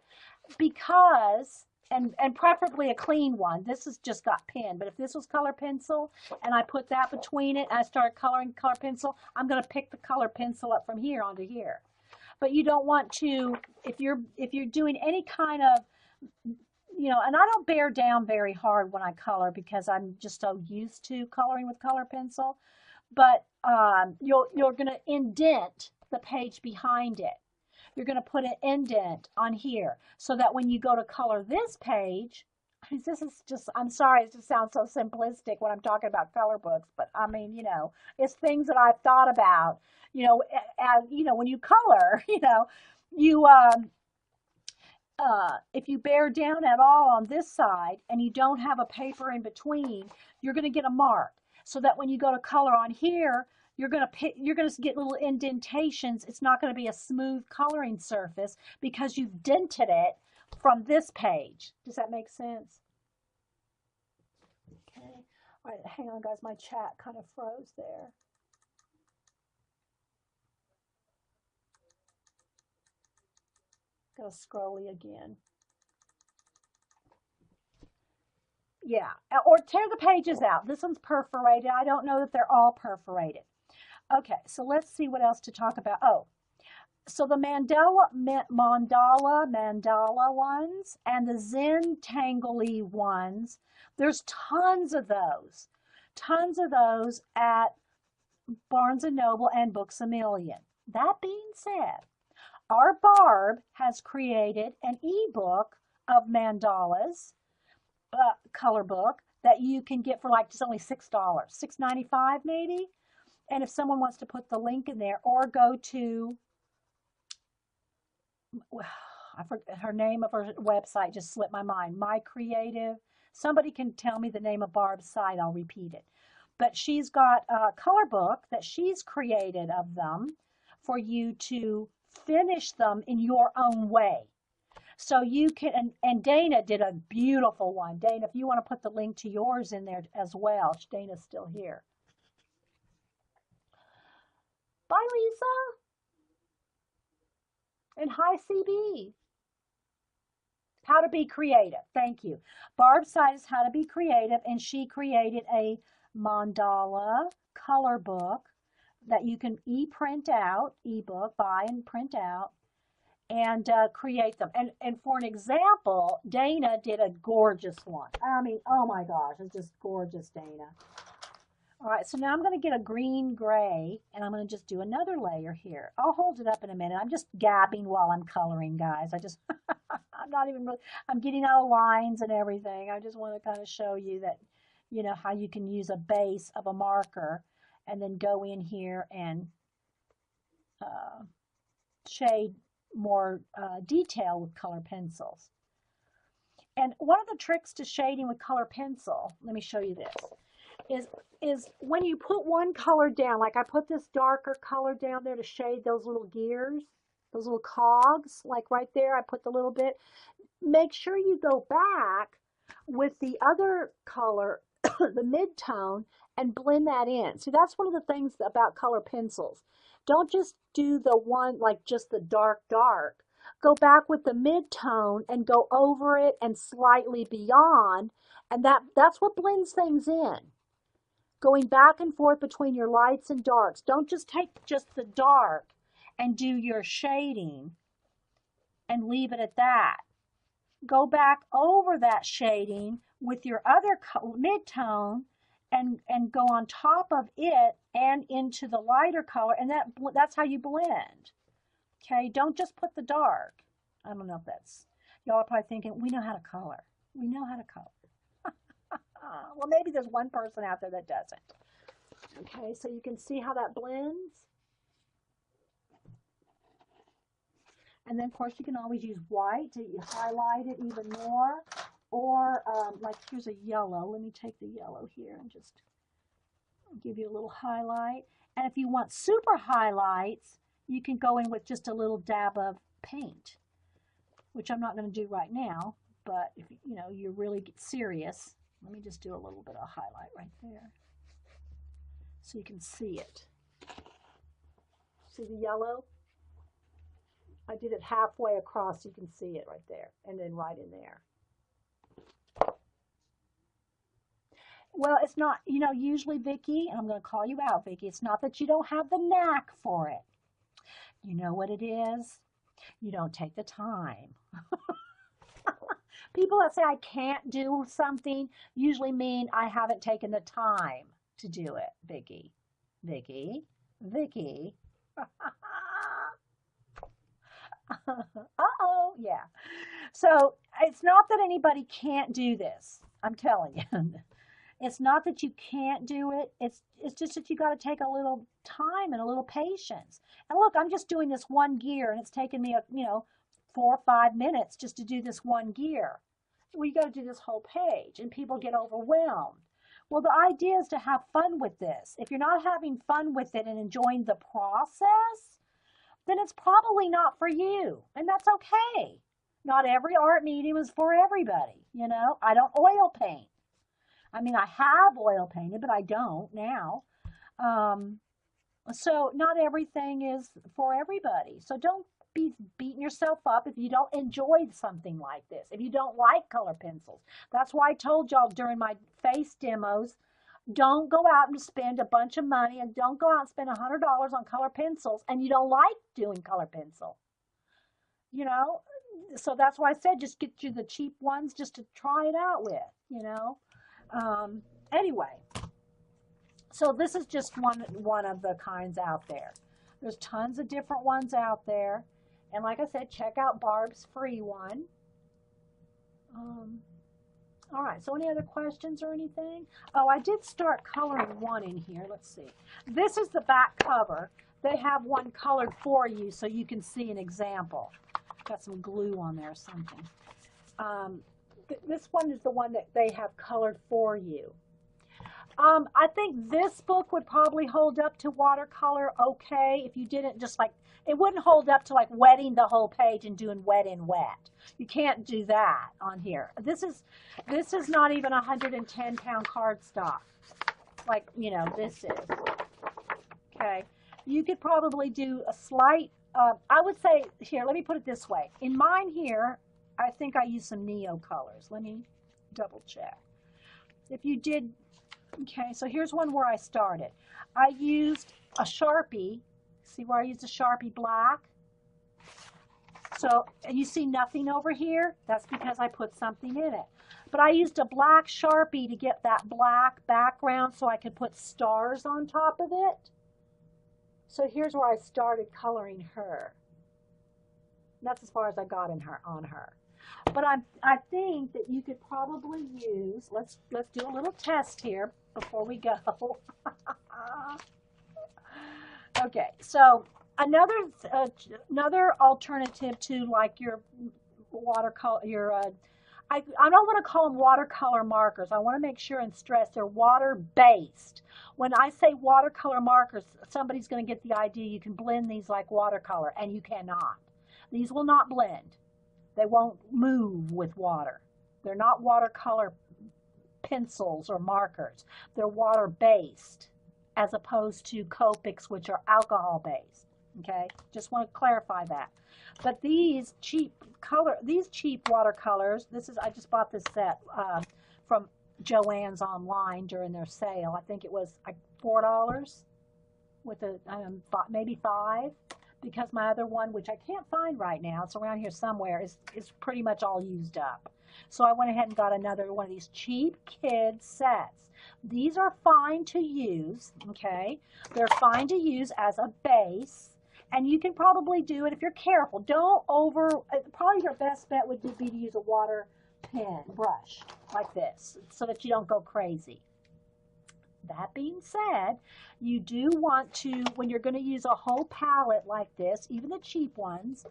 because, and preferably a clean one. This has just got pen, but if this was color pencil and I put that between it and I started coloring color pencil, I'm going to pick the color pencil up from here onto here. But you don't want to, if you're doing any kind of and I don't bear down very hard when I color because I'm just so used to coloring with color pencil. But you're going to indent the page behind it. You're going to put an indent on here so that when you go to color this page, this is just, I'm sorry, it just sounds so simplistic when I'm talking about color books, but I mean, it's things that I've thought about, as, when you color, you, if you bear down at all on this side and you don't have a paper in between, you're going to get a mark. So that when you go to color on here, you're going to get little indentations. It's not going to be a smooth coloring surface because you've dented it from this page. Does that make sense? Okay. All right, hang on, guys. My chat kind of froze there. go scrolly again. Yeah, or tear the pages out. This one's perforated. I don't know that they're all perforated. Okay, so let's see what else to talk about. Oh, so the mandala ones and the Zentangle ones, there's tons of those. Tons of those at Barnes & Noble and Books A Million. That being said, our Barb has created an ebook of mandalas, color book, that you can get for like just only $6, $6.95 maybe. And if someone wants to put the link in there or go to, I forget her name of her website, just slipped my mind. My Creative. Somebody can tell me the name of Barb's site. I'll repeat it. But she's got a color book that she's created of them for you to finish them in your own way. So you can, and Dana did a beautiful one. Dana, if you want to put the link to yours in there as well. Dana's still here. Bye, Lisa. And hi, CB. How to be creative. Thank you. Barb's site is How to Be Creative, and she created a mandala color book that you can e-print out, ebook, buy and print out, and create them. And for an example, Dana did a gorgeous one. I mean, oh my gosh, it's just gorgeous, Dana. All right, so now I'm going to get a green gray, and I'm going to just do another layer here. I'll hold it up in a minute. I'm just gabbing while I'm coloring, guys. I'm not even really, I'm getting out of lines and everything. I just want to kind of show you that, you know, how you can use a base of a marker and then go in here and shade more detail with color pencils. And one of the tricks to shading with color pencil, let me show you this, is when you put one color down, like I put this darker color down there to shade those little gears, those little cogs, like right there, I put the little bit. Make sure you go back with the other color, the mid-tone, and blend that in. See, that's one of the things about color pencils. Don't just do the one, like just the dark. Go back with the mid-tone and go over it and slightly beyond, and that's what blends things in. Going back and forth between your lights and darks. Don't just take just the dark and do your shading and leave it at that. Go back over that shading with your other mid-tone and go on top of it and into the lighter color, and that's how you blend. Okay, don't just put the dark. I don't know if that's, y'all are probably thinking, we know how to color. We know how to color. Well, maybe there's one person out there that doesn't. Okay, so you can see how that blends. And then, of course, you can always use white to highlight it even more. Or, like, here's a yellow. Let me take the yellow here and just give you a little highlight. And if you want super highlights, you can go in with just a little dab of paint, which I'm not going to do right now. But if you know you're really serious, let me just do a little bit of highlight right there so you can see it. See the yellow? I did it halfway across so you can see it right there, and then right in there. Well, it's not, you know, usually, Vicki, and I'm going to call you out, Vicki, it's not that you don't have the knack for it. You know what it is? You don't take the time. People that say I can't do something usually mean I haven't taken the time to do it, Vicki. Vicki. Vicki. Uh-oh, yeah. So it's not that anybody can't do this. I'm telling you. It's not that you can't do it. It's just that you got to take a little time and a little patience. And look, I'm just doing this one gear, and it's taken me, 4 or 5 minutes just to do this one gear. We got to do this whole page, and people get overwhelmed. Well, the idea is to have fun with this. If you're not having fun with it and enjoying the process, then it's probably not for you, and that's okay. Not every art medium is for everybody, I don't oil paint. I mean, I have oil painted, but I don't now. So not everything is for everybody. So don't be beating yourself up if you don't enjoy something like this, if you don't like color pencils. That's why I told y'all during my face demos, don't go out and spend a bunch of money, and don't go out and spend $100 on color pencils and you don't like doing color pencil. You know, so that's why I said just get you the cheap ones just to try it out with, you know. Anyway, so this is just one of the kinds out there. There's tons of different ones out there. And like I said, check out Barb's free one. All right, so any other questions or anything? Oh, I did start coloring one in here. Let's see. This is the back cover. They have one colored for you so you can see an example. Got some glue on there or something. This one is the one that they have colored for you. I think this book would probably hold up to watercolor okay if you didn't just like, it wouldn't hold up to like wetting the whole page and doing wet in wet. You can't do that on here. This is not even 110-pound cardstock like, you know, this is. Okay. You could probably do a slight, I would say, here, let me put it this way. In mine here, I think I used some Neo colors. Let me double check. If you did, okay, so here's one where I started. I used a Sharpie. See where I used a Sharpie black? So, and you see nothing over here? That's because I put something in it. But I used a black Sharpie to get that black background so I could put stars on top of it. So here's where I started coloring her. That's as far as I got on her. But I think that you could probably use, let's do a little test here before we go. Okay, so another alternative to like your watercolor, I don't want to call them watercolor markers. I want to make sure and stress they're water-based. When I say watercolor markers, somebody's going to get the idea you can blend these like watercolor, and you cannot. These will not blend. They won't move with water. They're not watercolor pencils or markers. They're water-based as opposed to Copics, which are alcohol-based. Okay, just want to clarify that. But these cheap watercolors, I just bought this set from Joann's online during their sale. I think it was like $4 with maybe $5, because my other one, which I can't find right now, it's around here somewhere, is pretty much all used up. So I went ahead and got another one of these cheap kid sets. These are fine to use, okay? They're fine to use as a base. And you can probably do it if you're careful. Probably your best bet would be to use a water pen brush like this so that you don't go crazy. That being said, you do want to, when you're going to use a whole palette like this, even the cheap ones,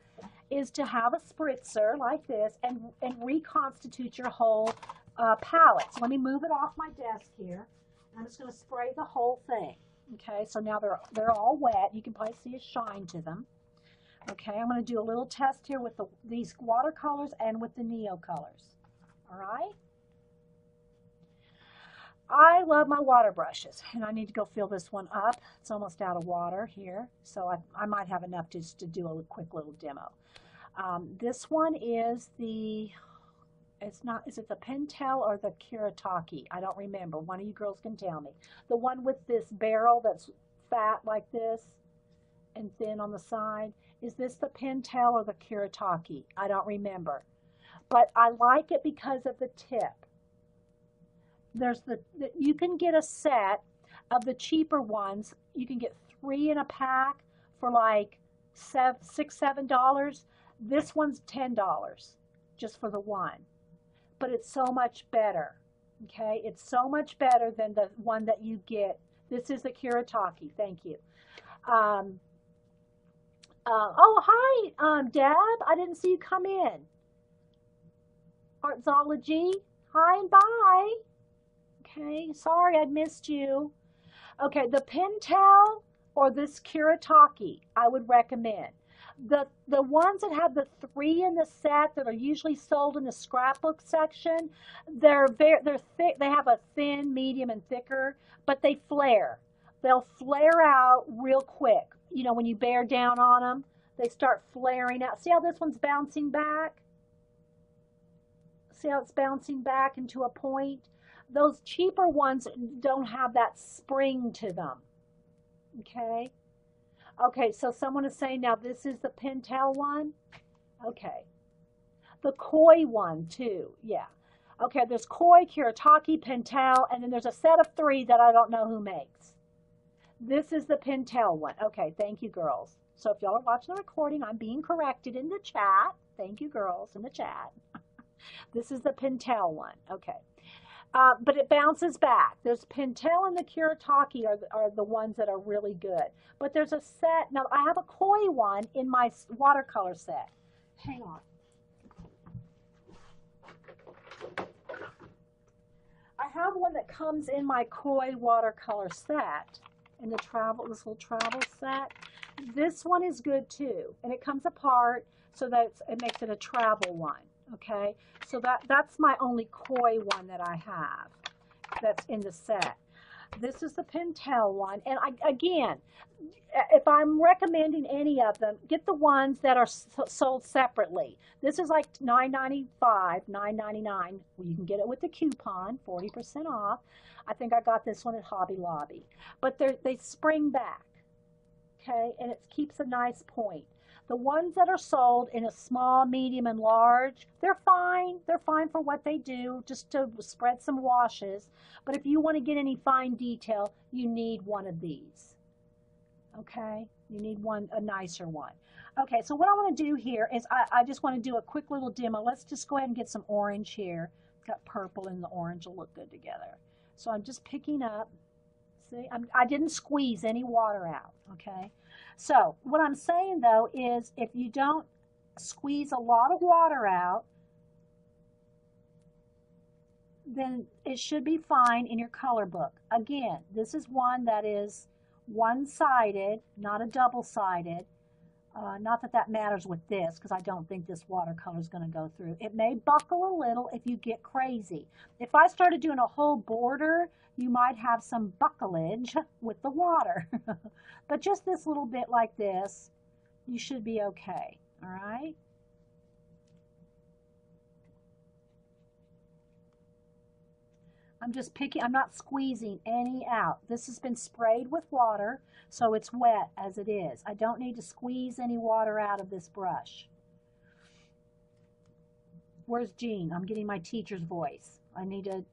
is to have a spritzer like this and reconstitute your whole palette. So let me move it off my desk here. I'm just going to spray the whole thing. Okay, so now they're all wet. You can probably see a shine to them. Okay, I'm going to do a little test here with these watercolors and with the Neo colors. All right. I love my water brushes, and I need to go fill this one up. It's almost out of water here, so I might have enough just to do a quick little demo. This one is is it the Pentel or the Kuretake? I don't remember. One of you girls can tell me. The one with this barrel that's fat like this and thin on the side. Is this the Pentel or the Kuretake? I don't remember. But I like it because of the tip. You can get a set of the cheaper ones. You can get 3 in a pack for like $6, $7. This one's $10 just for the one. But it's so much better, okay? It's so much better than the one that you get. This is the Kuretake, thank you. Oh, hi, Deb. I didn't see you come in. Artsology, hi and bye. Okay, sorry I missed you. Okay, the Pentel or this Kuretake, I would recommend. The ones that have the 3 in the set that are usually sold in the scrapbook section, they're thick. They have a thin, medium, and thicker, but they flare. They'll flare out real quick. You know, when you bear down on them, they start flaring out. See how this one's bouncing back? See how it's bouncing back into a point? Those cheaper ones don't have that spring to them. Okay. Okay, so someone is saying now this is the Pentel one. Okay. The Koi one too. Yeah. Okay, there's Koi, Kuretake, Pentel, and then there's a set of 3 that I don't know who makes. This is the Pentel one. Okay, thank you, girls. So if y'all are watching the recording, I'm being corrected in the chat. Thank you, girls, in the chat. This is the Pentel one. Okay. But it bounces back. There's Pentel and the Kuretake are the ones that are really good. But there's a set. Now, I have a Koi one in my watercolor set. Hang on. I have one that comes in my Koi watercolor set, in the this little travel set. This one is good too, and it comes apart so that it makes it a travel one. Okay, so that's my only Koi one that I have that's in the set. This is the Pentel one, and again, if I'm recommending any of them, get the ones that are sold separately. This is like $9.95, $9.99. Well, you can get it with the coupon, 40% off. I think I got this one at Hobby Lobby, but they spring back, okay, and it keeps a nice point. The ones that are sold in a small, medium, and large, they're fine. They're fine for what they do, just to spread some washes. But if you want to get any fine detail, you need one of these. Okay? You need a nicer one. Okay, so what I want to do here is I just want to do a quick little demo. Let's just go ahead and get some orange here. Got purple and the orange will look good together. So I'm just picking up. See, I didn't squeeze any water out, okay? So what I'm saying, though, is if you don't squeeze a lot of water out, then it should be fine in your color book. Again, this is one that is one-sided, not a double-sided. Not that that matters with this, because I don't think this watercolor is going to go through. It may buckle a little if you get crazy. If I started doing a whole border, you might have some bucklage with the water. But just this little bit like this, you should be okay. All right? I'm just picking, I'm not squeezing any out. This has been sprayed with water, so it's wet as it is. I don't need to squeeze any water out of this brush. Where's Jean? I'm getting my teacher's voice. I need to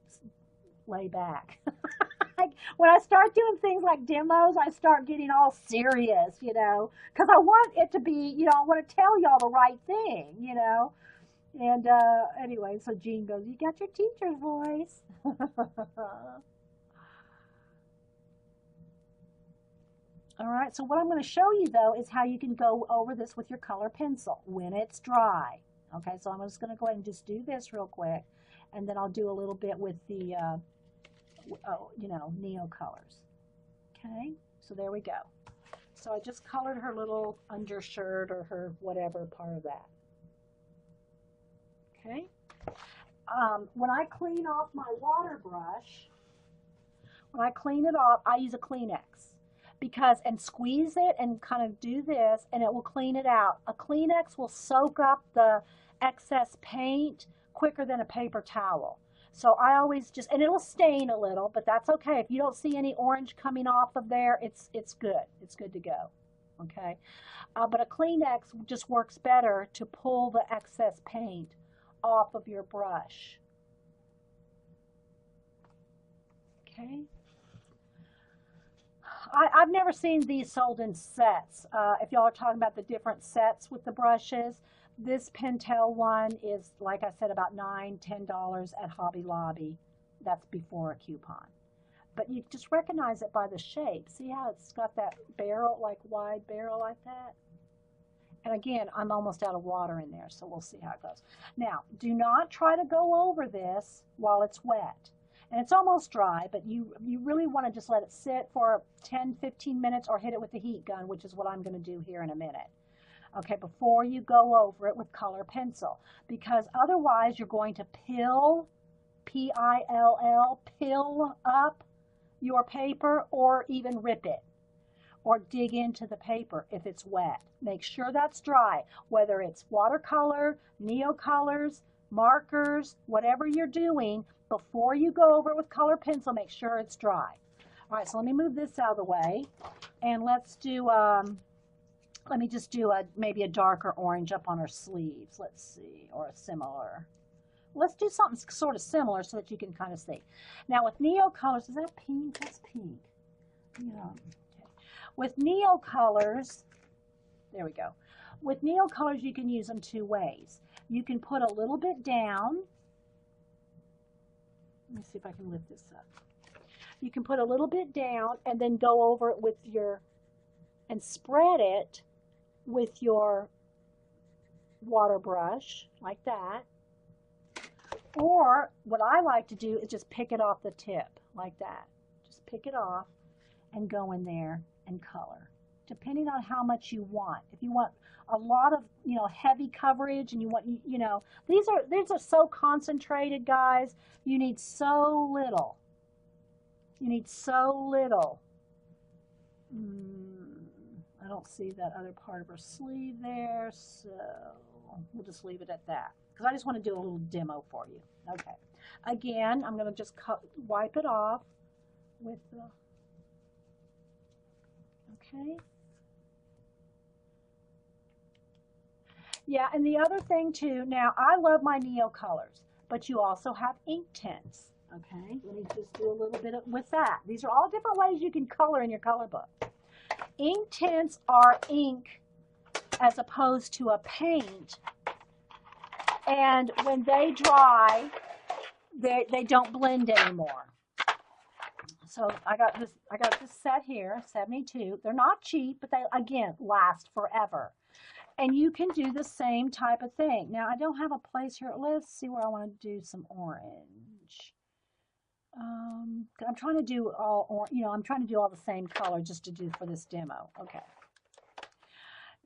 lay back. When I start doing things like demos, I start getting all serious, you know, because I want it to be, you know, I want to tell y'all the right thing, you know. And anyway, so Jean goes, you got your teacher's voice. All right, so what I'm going to show you, though, is how you can go over this with your color pencil when it's dry. Okay, so I'm just going to go ahead and just do this real quick, and then I'll do a little bit with the, you know, Neo colors. Okay, so there we go. So I just colored her little undershirt or her whatever part of that. Okay. When I clean off my water brush, when I clean it off, I use a Kleenex and squeeze it and kind of do this, and it will clean it out. A Kleenex will soak up the excess paint quicker than a paper towel. So I always just, and it'll stain a little, but that's okay. If you don't see any orange coming off of there, it's good. It's good to go. Okay. But a Kleenex just works better to pull the excess paint off of your brush. Okay. I've never seen these sold in sets. If y'all are talking about the different sets with the brushes, this Pentel one is, like I said, about $9, $10 at Hobby Lobby. That's before a coupon. But you just recognize it by the shape. See how it's got that barrel, like wide barrel like that? And again, I'm almost out of water in there, so we'll see how it goes. Now, do not try to go over this while it's wet. And it's almost dry, but you really want to just let it sit for 10, 15 minutes or hit it with the heat gun, which is what I'm going to do here in a minute. Okay, before you go over it with color pencil. Because otherwise you're going to pill, P-I-L-L, pill up your paper or even rip it. or dig into the paper if it's wet. Make sure that's dry, whether it's watercolor, neocolors, markers, whatever you're doing. Before you go over it with color pencil, make sure it's dry. All right, so let me move this out of the way, and let's do, let me just do maybe a darker orange up on her sleeves. Let's see, or a similar. Let's do something sort of similar so that you can kind of see. Now with neocolors, is that pink? That's pink. Yeah. Okay. With neocolors, there we go. With neocolors, you can use them two ways. You can put a little bit down. Let me see if I can lift this up. You can put a little bit down and then go over it with your, and spread it with your water brush like that. Or what I like to do is just pick it off the tip like that. Just pick it off and go in there and color, depending on how much you want. If you want a lot of, heavy coverage, and you want, these are so concentrated, guys. You need so little. You need so little. I don't see that other part of her sleeve there, so we'll just leave it at that, because I just want to do a little demo for you. Okay. Again, I'm going to just wipe it off with the, okay. Yeah, and the other thing too, now I love my neocolors, but you also have ink tints. Okay, let me just do a little bit with that. These are all different ways you can color in your color book. Ink tints are ink as opposed to a paint, and when they dry, they don't blend anymore. So I got this set here, 72. They're not cheap, but they again last forever. And you can do the same type of thing. Now I don't have a place here. Let's see where I want to do some orange. I'm trying to do all, I'm trying to do all the same color just to do for this demo. Okay.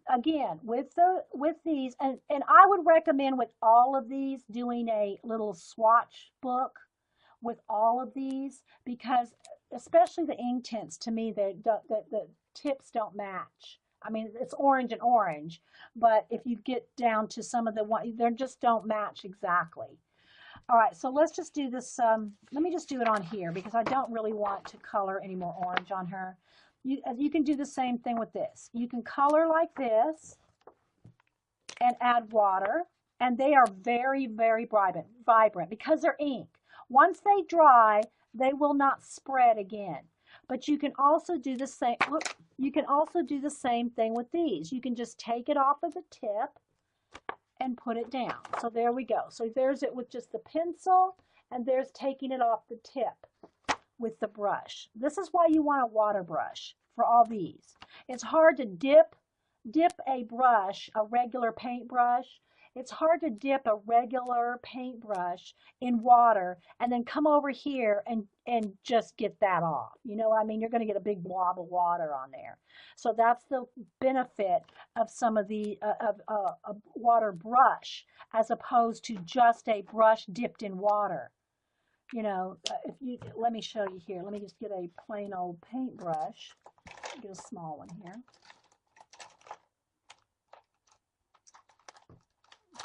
Again, with these, and I would recommend with all of these doing a little swatch book with all of these, because especially the ink tints, to me, the tips don't match. I mean, it's orange and orange, but if you get down to some of the one, they just don't match exactly. All right, so let's just do this. Let me just do it on here because I don't really want to color any more orange on her. You can do the same thing with this. You can color like this and add water, and they are very, very vibrant because they're ink. Once they dry, they will not spread again. But you can also do the same. You can also do the same thing with these. You can just take it off of the tip and put it down. So there we go. So there's it with just the pencil, and there's taking it off the tip with the brush. This is why you want a water brush for all these. It's hard to dip a brush, a regular paintbrush. It's hard to dip a regular paintbrush in water and then come over here and just get that off. You know what I mean? You're going to get a big blob of water on there. So that's the benefit of some of the a water brush as opposed to just a brush dipped in water. If you let me show you here. Let me just get a plain old paintbrush. Get a small one here.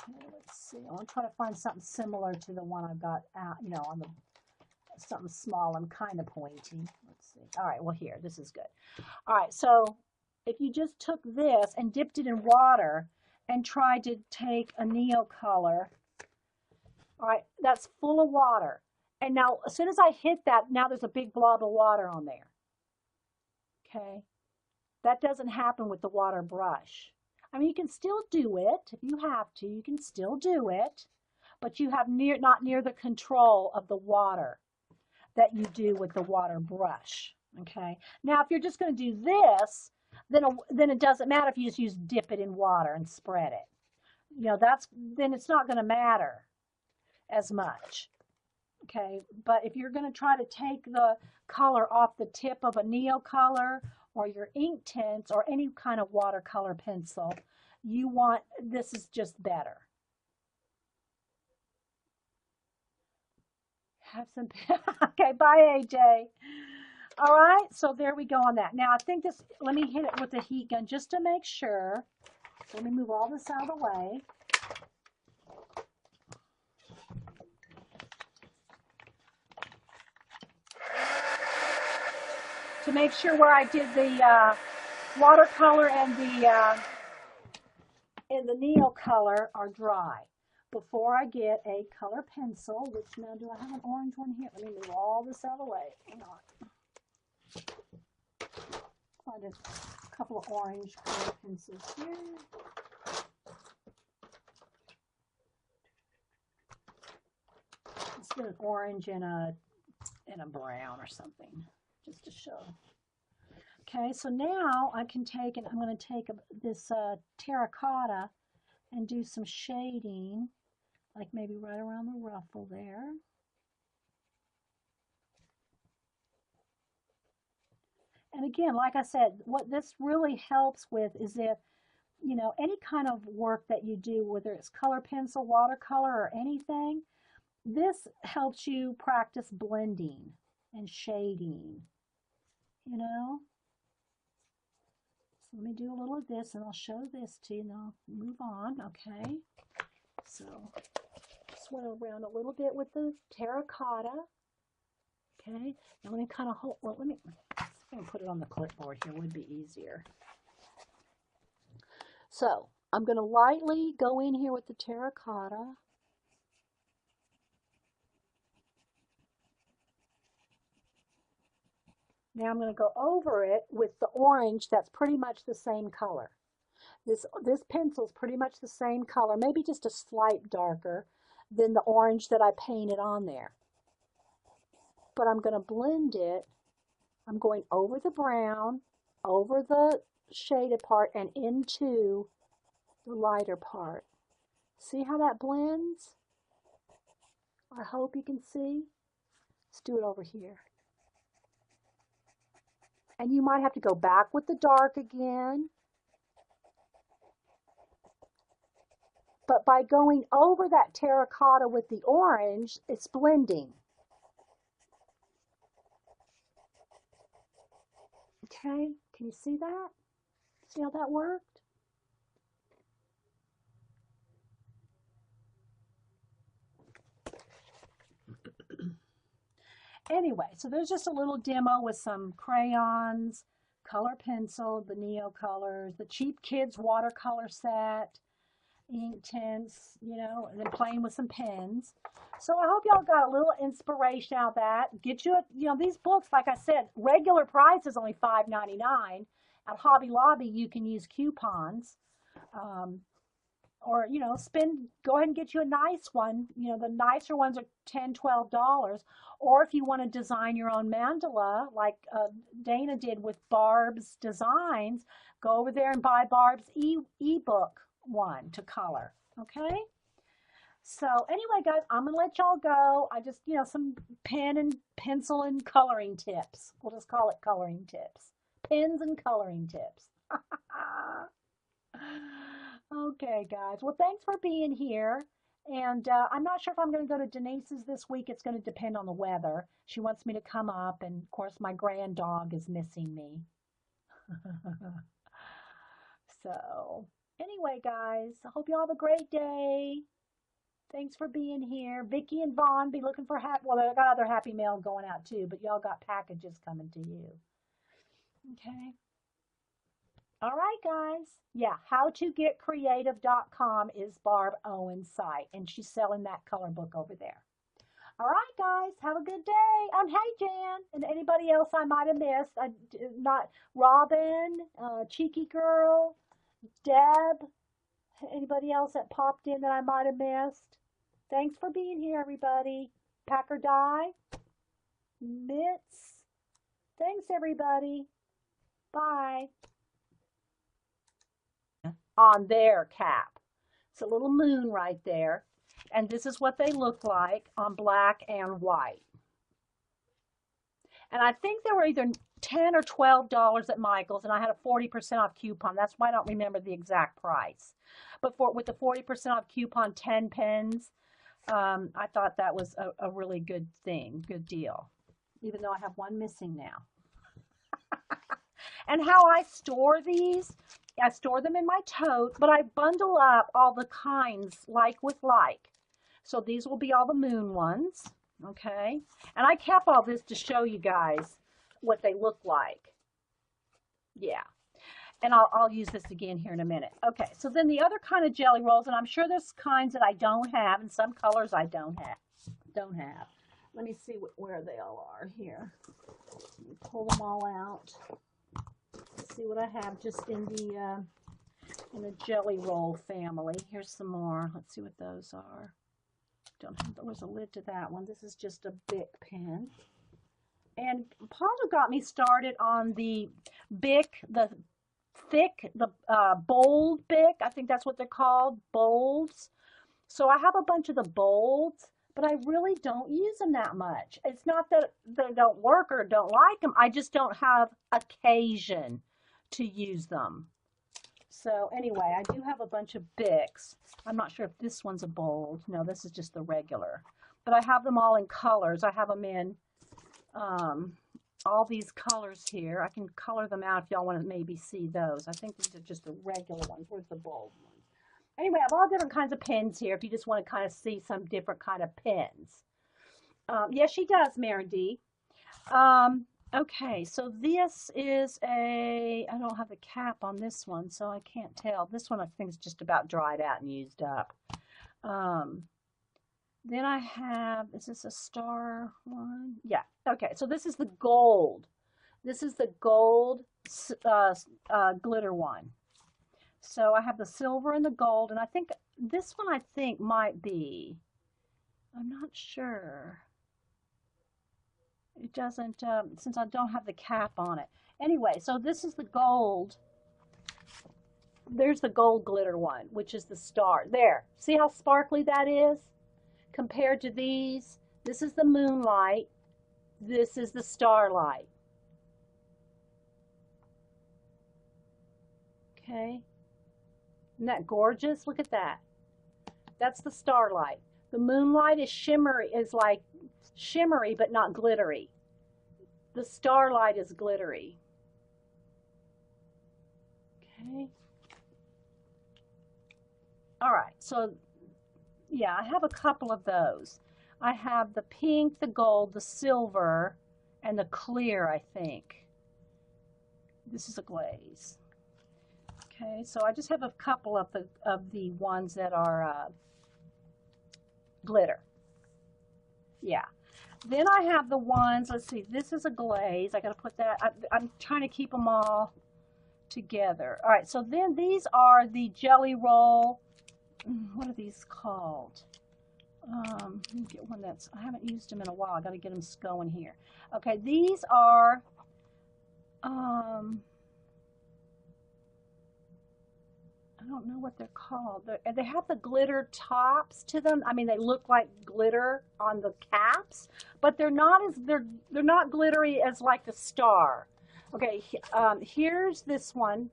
Okay, let's see. I want to try to find something similar to the one I've got out, on the something small and kind of pointy. Let's see. All right, well here, this is good. All right, so if you just took this and dipped it in water and tried to take a Neocolor, all right, that's full of water. And now, as soon as I hit that, now there's a big blob of water on there. Okay? That doesn't happen with the water brush. I mean, you can still do it if you have to. You can still do it, but you have not near the control of the water that you do with the water brush. Okay? Now, if you're just going to do this, then it doesn't matter if you just dip it in water and spread it. Then it's not going to matter as much. Okay, but if you're going to try to take the color off the tip of a Neocolor or your ink tints or any kind of watercolor pencil, this is just better. Have some, okay, bye AJ. All right, so there we go on that. Now I think this, let me hit it with the heat gun just to make sure. So let me move all this out of the way. To make sure where I did the watercolor and the Neo color are dry. Before I get a color pencil, which now do I have an orange one here? Let me move all this out of the way. Hang on. Find a couple of orange color pencils here. Let's get an orange and a brown or something, just to show. Okay, so now I can take, and I'm going to take this terracotta and do some shading, like maybe right around the ruffle there. And again, like I said, what this really helps with is if, you know, any kind of work that you do, whether it's color pencil, watercolor, or anything, this helps you practice blending and shading, you know. So let me do a little of this and I'll show this to you and I'll move on, okay? So swirl around a little bit with the terracotta, okay? Now let me kind of hold, well, let me put it on the clipboard here, would be easier. So I'm going to lightly go in here with the terracotta. Now I'm going to go over it with the orange that's pretty much the same color. This pencil is pretty much the same color, maybe just a slight darker than the orange that I painted on there. But I'm going to blend it. I'm going over the brown, over the shaded part, and into the lighter part. See how that blends? I hope you can see. Let's do it over here. And you might have to go back with the dark again. But by going over that terracotta with the orange, it's blending. Okay, can you see that? See how that worked? Anyway, so there's just a little demo with some crayons, color pencil, the Neo colors, the Cheap Kids watercolor set, ink tints, you know, and then playing with some pens. So I hope y'all got a little inspiration out of that. Get you, you know, these books, like I said, regular price is only $5.99. At Hobby Lobby, you can use coupons. Or, you know, go ahead and get you a nice one. You know, the nicer ones are $10, $12. Or if you want to design your own mandala, like Dana did with Barb's Designs, go over there and buy Barb's ebook one to color. Okay? So anyway, guys, I'm going to let y'all go. I just, you know, some pen and pencil and coloring tips. We'll just call it coloring tips. Pens and coloring tips. Okay, guys. Well, thanks for being here. And I'm not sure if I'm going to go to Denise's this week. It's going to depend on the weather. She wants me to come up. And, of course, my grand dog is missing me. So, anyway, guys, I hope you all have a great day. Thanks for being here. Vicki and Vaughn be looking for well, I got other happy mail going out, too. But y'all got packages coming to you. Okay. All right, guys. Yeah, howtogetcreative.com is Barb Owen's site, and she's selling that color book over there. All right, guys, have a good day. Hey, Jan, and anybody else I might have missed. Not Robin, Cheeky Girl, Deb, anybody else that popped in that I might have missed. Thanks for being here, everybody. Packer Die, Mitts. Thanks, everybody. Bye. On their cap. It's a little moon right there. And this is what they look like on black and white. And I think they were either $10 or $12 at Michael's, and I had a 40% off coupon. That's why I don't remember the exact price. But with the 40% off coupon, 10 pens, I thought that was a really good thing, good deal. Even though I have one missing now. And how I store these, I store them in my tote, but I bundle up all the kinds like with like. So these will be all the moon ones, okay? And I kept all this to show you guys what they look like. Yeah. And I'll use this again here in a minute. Okay, so then the other kind of jelly rolls, and I'm sure there's kinds that I don't have, and some colors I don't have. Let me see where they all are here. Let me pull them all out. Let's see what I have just in the jelly roll family. Here's some more. Let's see what those are. Don't have, there was a lid to that one. This is just a Bic pen. And Paula got me started on the Bic, the thick, the bold Bic. I think that's what they're called, bolds. So I have a bunch of the bolds, but I really don't use them that much. It's not that they don't work or don't like them. I just don't have occasion to use them. So anyway, I do have a bunch of Bics. I'm not sure if this one's a bold. No, this is just the regular. But I have them all in colors. I have them in all these colors here. I can color them out if y'all want to maybe see those. I think these are just the regular ones. Where's the bold ones? Anyway, I have all different kinds of pens here if you just want to kind of see some different kind of pens. Yes, she does, Mary D. Okay, so this is I don't have the cap on this one, so I can't tell. This one I think is just about dried out and used up. Then I have, is this a star one? Yeah, okay, so this is the gold. This is the gold glitter one. So I have the silver and the gold, and I think this one I think might be, I'm not sure. It doesn't, since I don't have the cap on it. Anyway, so this is the gold. There's the gold glitter one, which is the star. There, see how sparkly that is? Compared to these, this is the moonlight, this is the starlight. Okay, isn't that gorgeous? Look at that. That's the starlight. The moonlight is shimmery, is like shimmery but not glittery. The starlight is glittery. Okay. All right, so yeah, I have a couple of those. I have the pink, the gold, the silver, and the clear, I think. This is a glaze. Okay, so I just have a couple of the ones that are glitter. Yeah. Then I have the ones, let's see, this is a glaze. I got to put that, I'm trying to keep them all together. All right, so then these are the jelly roll. What are these called? Let me get one that's, I haven't used them in a while. I got to get them going here. Okay, these are, I don't know what they're called. They have the glitter tops to them. I mean, they look like glitter on the caps, but they're not as they're not glittery as like the star. Okay, here's this one.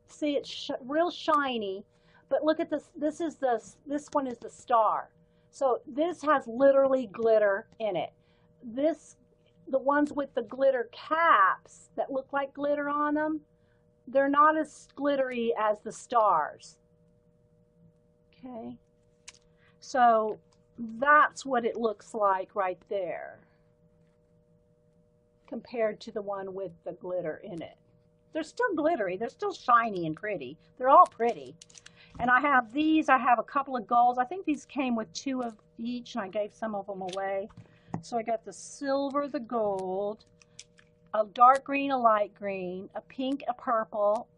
See, it's real shiny. But look at this. This one is the star. So this has literally glitter in it. The ones with the glitter caps that look like glitter on them, they're not as glittery as the stars. Okay. So that's what it looks like right there compared to the one with the glitter in it. They're still glittery. They're still shiny and pretty. They're all pretty. And I have these. I have a couple of golds. I think these came with 2 of each, and I gave some of them away. So I got the silver, the gold, a dark green, a light green, a pink, a purple,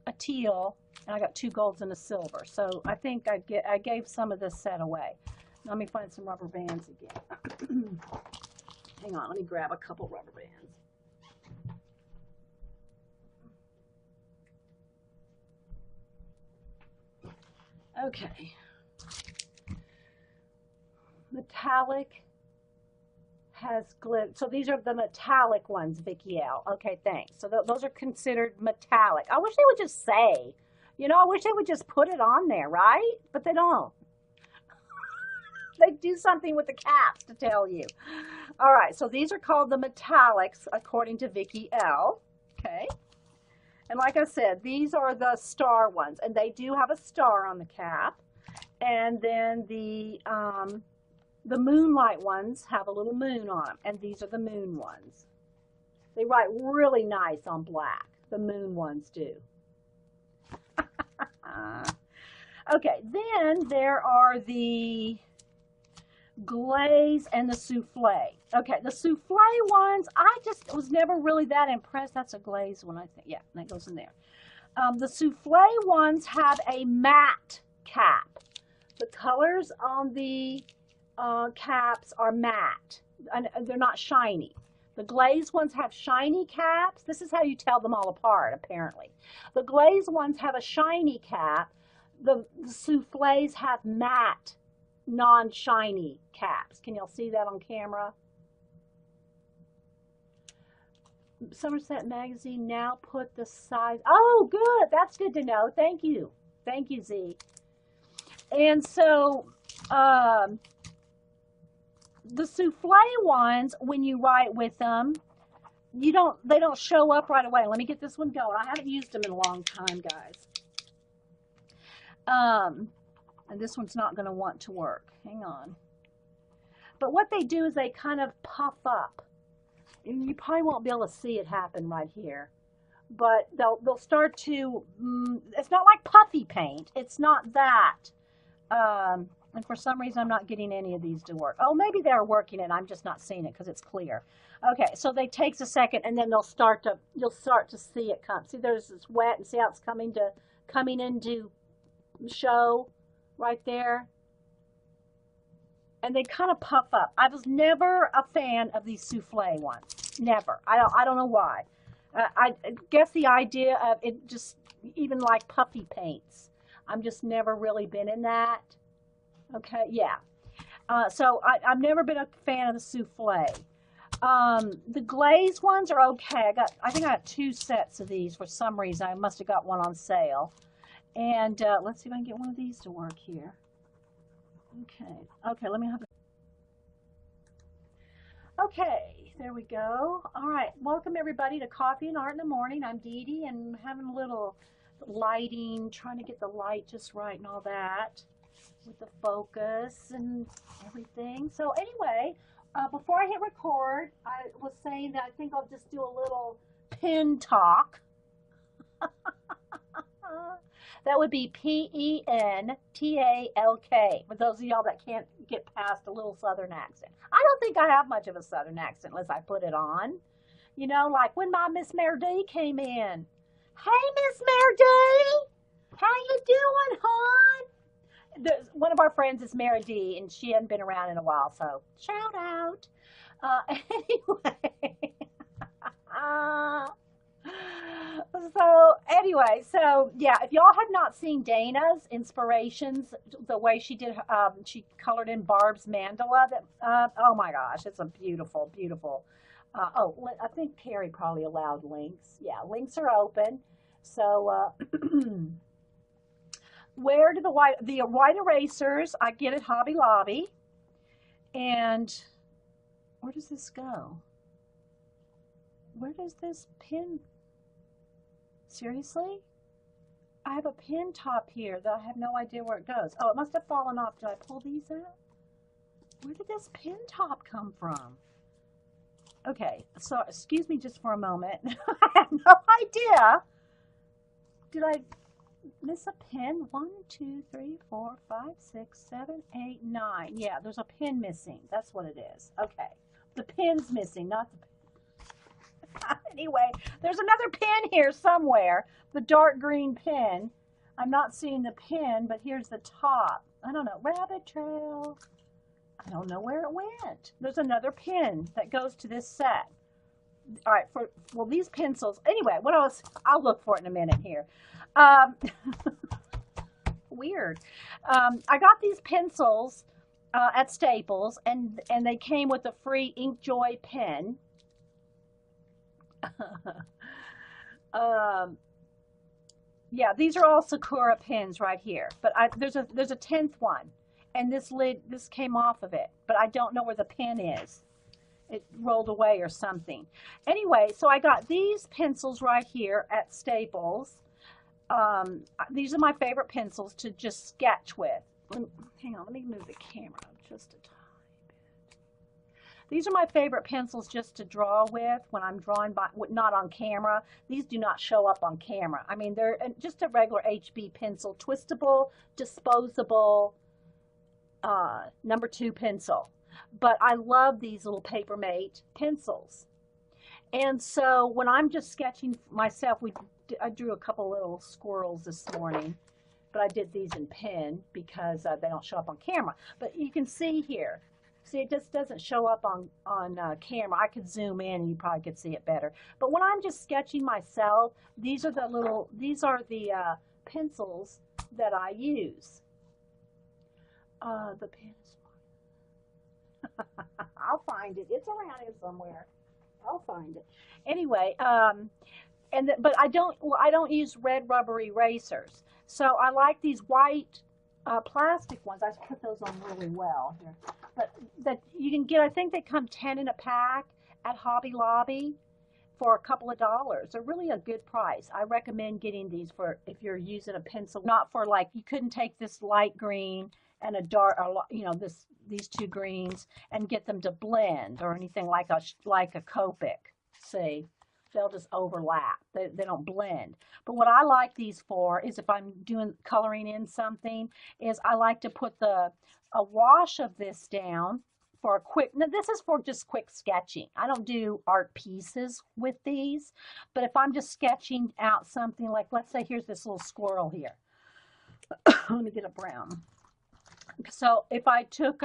a teal, and I got 2 golds and a silver. So I think I gave some of this set away. Let me find some rubber bands again. Hang on, let me grab a couple rubber bands. Okay. Metallic has glitter. So these are the metallic ones, Vicki L. Okay, thanks. So those are considered metallic. I wish they would just say, you know, I wish they would just put it on there, right? But they don't. They do something with the caps to tell you. All right, so these are called the metallics according to Vicki L. Okay. And like I said, these are the star ones, and they do have a star on the cap. And then the moonlight ones have a little moon on them, and these are the moon ones. They write really nice on black. The moon ones do. Okay, then there are the glaze and the souffle. Okay, the souffle ones, I just was never really that impressed. That's a glaze one, I think. Yeah, that goes in there. The souffle ones have a matte cap. The colors on the caps are matte, and they're not shiny. The glazed ones have shiny caps. This is how you tell them all apart, apparently. The glazed ones have a shiny cap. The souffles have matte, non-shiny caps. Can y'all see that on camera? Somerset Magazine now put the size. Oh, good. That's good to know. Thank you. Thank you, Z. And so the souffle ones, when you write with them, they don't show up right away. Let me get this one going. I haven't used them in a long time, guys. And this one's not going to want to work. Hang on. But what they do is they kind of puff up. And you probably won't be able to see it happen right here. But they'll start to, it's not like puffy paint. It's not that. And for some reason, I'm not getting any of these to work. Oh, maybe they're working and I'm just not seeing it because it's clear. Okay, so they takes a second and then you'll start to see it come. See, there's this wet, and see how it's coming into show right there. And they kind of puff up. I was never a fan of these souffle ones. Never. I don't know why. I guess the idea of it just, even like puffy paints. I'm just never really been in that. Okay, yeah. So I've never been a fan of the souffle. The glazed ones are okay. I think I have 2 sets of these for some reason. I must have got one on sale. And let's see if I can get one of these to work here. Okay, let me have it. Okay, there we go. All right, welcome everybody to Coffee and Art in the Morning. I'm Dee Dee, and I'm having a little lighting, trying to get the light just right and all that with the focus and everything. So anyway, before I hit record, I was saying that I think I'll just do a little pin talk. That would be pentalk, for those of y'all that can't get past a little Southern accent. I don't think I have much of a Southern accent unless I put it on. You know, like when my Miss Mary D came in. Hey, Miss Mary D! How you doing, hon? One of our friends is Mary D, and she hadn't been around in a while, so shout out. So yeah, if y'all have not seen Dana's inspirations, the way she did, she colored in Barb's mandala. Oh my gosh, it's a beautiful, beautiful. I think Carrie probably allowed links. Yeah, links are open. So where do the white erasers I get at Hobby Lobby, and where does this go? Where does this pin? Seriously? I have a pin top here that I have no idea where it goes. Oh, it must have fallen off. Did I pull these out? Where did this pin top come from? Okay, so excuse me just for a moment. I have no idea. Did I miss a pin? 1, 2, 3, 4, 5, 6, 7, 8, 9. Yeah, there's a pin missing. That's what it is. Okay. The pin's missing, not the pin. Anyway, there's another pin here somewhere. The dark green pin. I'm not seeing the pin, but here's the top. I don't know. Rabbit trail. I don't know where it went. There's another pin that goes to this set. All right. Well, these pencils. Anyway, what else? I'll look for it in a minute here. Weird. I got these pencils at Staples, and they came with a free Inkjoy pen. Yeah, these are all Sakura pins right here, but there's a 10th one, and this came off of it, but I don't know where the pin is. it rolled away or something. Anyway, so I got these pencils right here at Staples. These are my favorite pencils to just sketch with. Hang on, let me move the camera just a tiny bit. These are my favorite pencils just to draw with when I'm drawing, by, not on camera. These do not show up on camera. I mean, they're just a regular HB pencil, twistable, disposable, number 2 pencil. But I love these little Papermate pencils. And so when I'm just sketching myself, I drew a couple little squirrels this morning, but I did these in pen because they don't show up on camera. But you can see here, see it just doesn't show up on camera. I could zoom in and you probably could see it better. But when I'm just sketching myself, these are the pencils that I use. The pen is I'll find it. It's around here somewhere. I'll find it. Anyway, but I don't use red rubber erasers. So I like these white plastic ones. I put those on really well here. But that you can get, I think they come 10 in a pack at Hobby Lobby for a couple of dollars. They're really a good price. I recommend getting these for if you're using a pencil, not for like, you couldn't take this light green and a dark, you know, these 2 greens and get them to blend or anything like a Copic. See, they'll just overlap. They don't blend. But what I like these for is if I'm coloring in something, is I like to put a wash of this down for a quick. Now this is for just quick sketching. I don't do art pieces with these, but if I'm just sketching out something like, let's say here's this little squirrel here. Let me get a brown. So if I took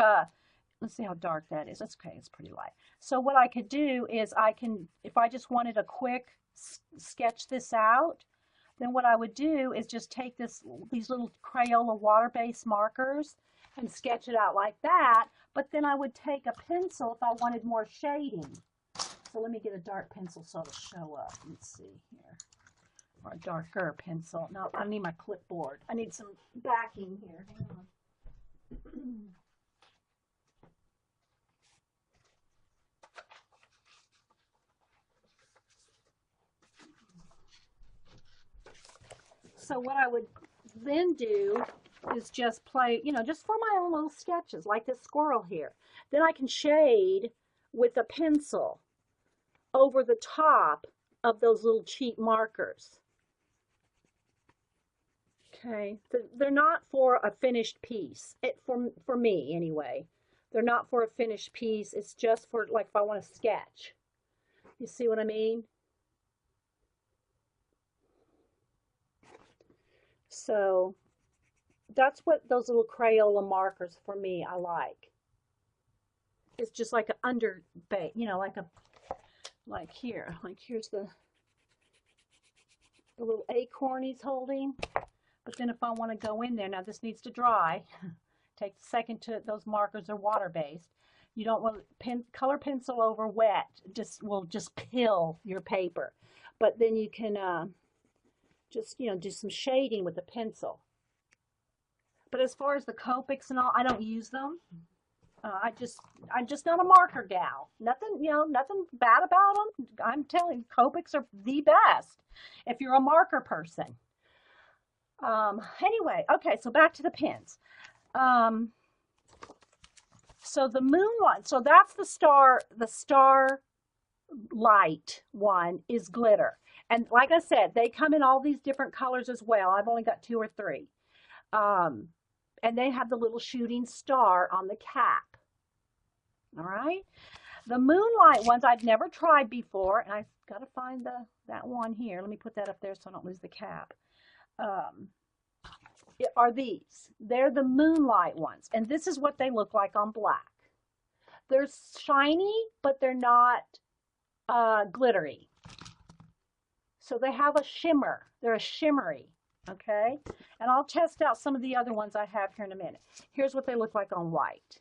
let's see how dark that is. That's okay, it's pretty light. So what I could do is if I just wanted a quick sketch this out, then what I would do is just take these little Crayola water-based markers and sketch it out like that. But then I would take a pencil if I wanted more shading. So let me get a dark pencil so it'll show up. Let's see here. Or a darker pencil. No, I need my clipboard. I need some backing here. Hang on. So what I would then do is just play, you know, just for my own little sketches, like this squirrel here. Then I can shade with a pencil over the top of those little cheap markers. Okay, they're not for a finished piece. For me anyway, they're not for a finished piece. It's just for like if I want to sketch. You see what I mean? So that's what those little Crayola markers for me I like. It's just like an underbake, you know, like here's the little acorn he's holding. But then if I want to go in there, now this needs to dry. Take a second to, those markers are water-based. You don't want color pencil over wet, will just pill your paper. But then you can just, you know, do some shading with a pencil. But as far as the Copics and all, I don't use them. I'm just not a marker gal. Nothing, you know, nothing bad about them. I'm telling you, Copics are the best if you're a marker person. Anyway, okay, so back to the pens. So the moonlight, so that's the star light one is glitter. And like I said, they come in all these different colors as well. I've only got 2 or 3. And they have the little shooting star on the cap. All right. The moonlight ones I've never tried before, and I've got to find that one here. Let me put that up there so I don't lose the cap. Are these. They're the moonlight ones, and this is what they look like on black. They're shiny, but they're not glittery. So they have a shimmer. They're a shimmery, okay? And I'll test out some of the other ones I have here in a minute. Here's what they look like on white.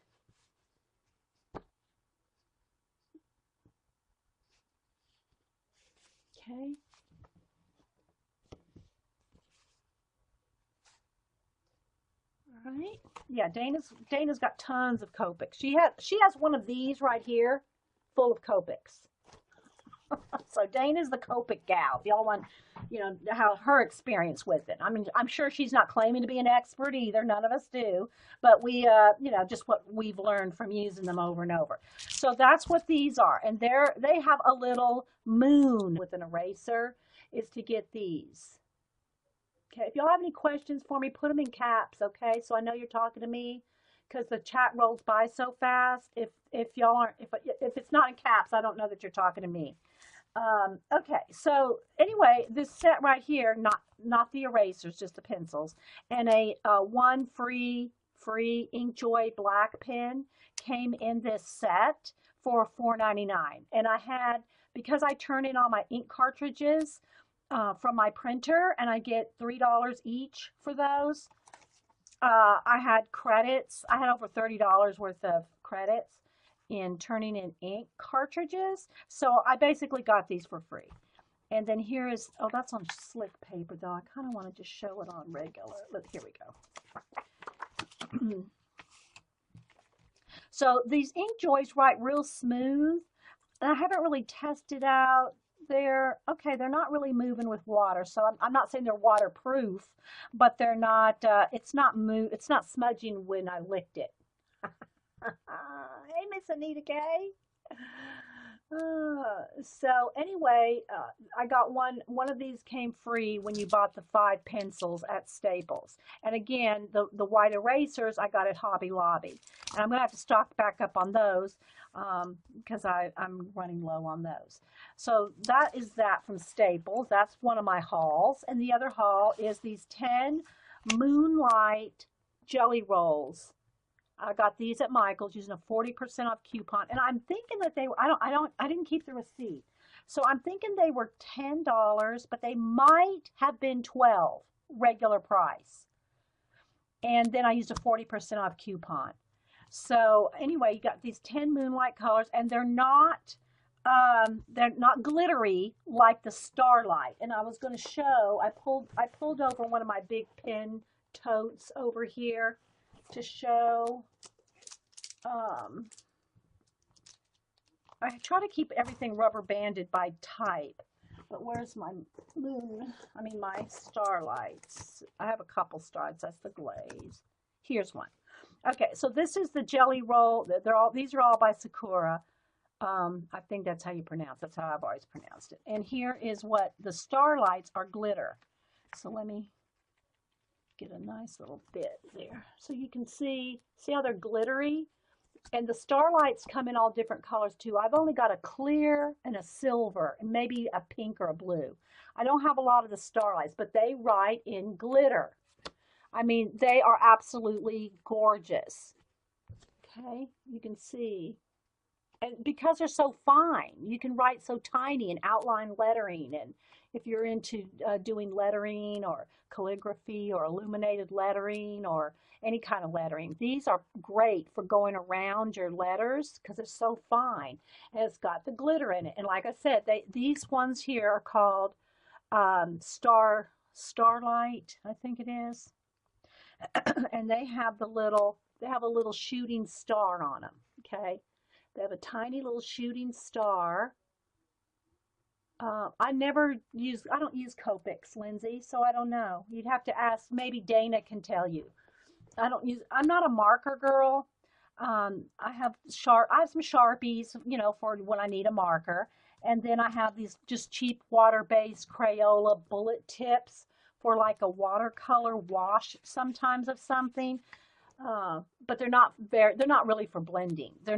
Okay. All right. Yeah, Dana's got tons of Copics. She has one of these right here full of Copics. So Dana's the Copic gal. If y'all want, how her experience with it. I mean, I'm sure she's not claiming to be an expert either. None of us do. But we, just what we've learned from using them over and over. So that's what these are. And they have a little moon with an eraser is to get these. Okay, if y'all have any questions for me, put them in caps, okay? So I know you're talking to me because the chat rolls by so fast. If y'all aren't, if it's not in caps, I don't know that you're talking to me. Okay, so anyway, this set right here, not the erasers, just the pencils, and a one free InkJoy black pen came in this set for $4.99. And I had, because I turn in all my ink cartridges from my printer, and I get $3 each for those. I had credits. I had over $30 worth of credits in turning in ink cartridges. So I basically got these for free. And then here is, oh, that's on slick paper though. I kind of want to just show it on regular. Look, here we go. So these InkJoys write real smooth. And I haven't really tested out. They're not really moving with water. So I'm not saying they're waterproof, but they're not, it's not smudging when I licked it. Hey, Miss Anita K. So anyway, I got one of these came free when you bought the 5 pencils at Staples. And again, the white erasers I got at Hobby Lobby. And I'm going to have to stock back up on those because I'm running low on those. So that is that from Staples. That's one of my hauls. And the other haul is these 10 Moonlight Jelly Rolls. I got these at Michael's using a 40% off coupon, and I'm thinking that they were, I didn't keep the receipt. So I'm thinking they were $10, but they might have been $12 regular price. And then I used a 40% off coupon. So anyway, you got these 10 Moonlight colors, and they're not glittery like the Starlight. And I was going to show, I pulled over one of my big pen totes over here to show. I try to keep everything rubber banded by type, but where's my my Starlights? I have a couple Starlights. That's the glaze. Here's one. Okay, so this is the jelly roll. These are all by Sakura. I think that's how you pronounce it. That's how I've always pronounced it. And here is what the Starlights are glitter. So let me get a nice little bit there so you can see how they're glittery. And the Starlights come in all different colors too. I've only got a clear and a silver and maybe a pink or a blue. I don't have a lot of the Starlights, but they write in glitter. I mean, they are absolutely gorgeous. Okay, you can see. And because they're so fine, you can write so tiny and outline lettering. And if you're into doing lettering or calligraphy or illuminated lettering or any kind of lettering, these are great for going around your letters because they're so fine. And it's got the glitter in it. And like I said, these ones here are called Starlight, I think it is. And they have a little shooting star on them. Okay. They have a tiny little shooting star. I don't use Copics, Lindsay, so I don't know. You'd have to ask, maybe Dana can tell you. I'm not a marker girl. I have some Sharpies, for when I need a marker. And then I have these just cheap water-based Crayola bullet tips for like a watercolor wash sometimes of something. But they're not really for blending. They're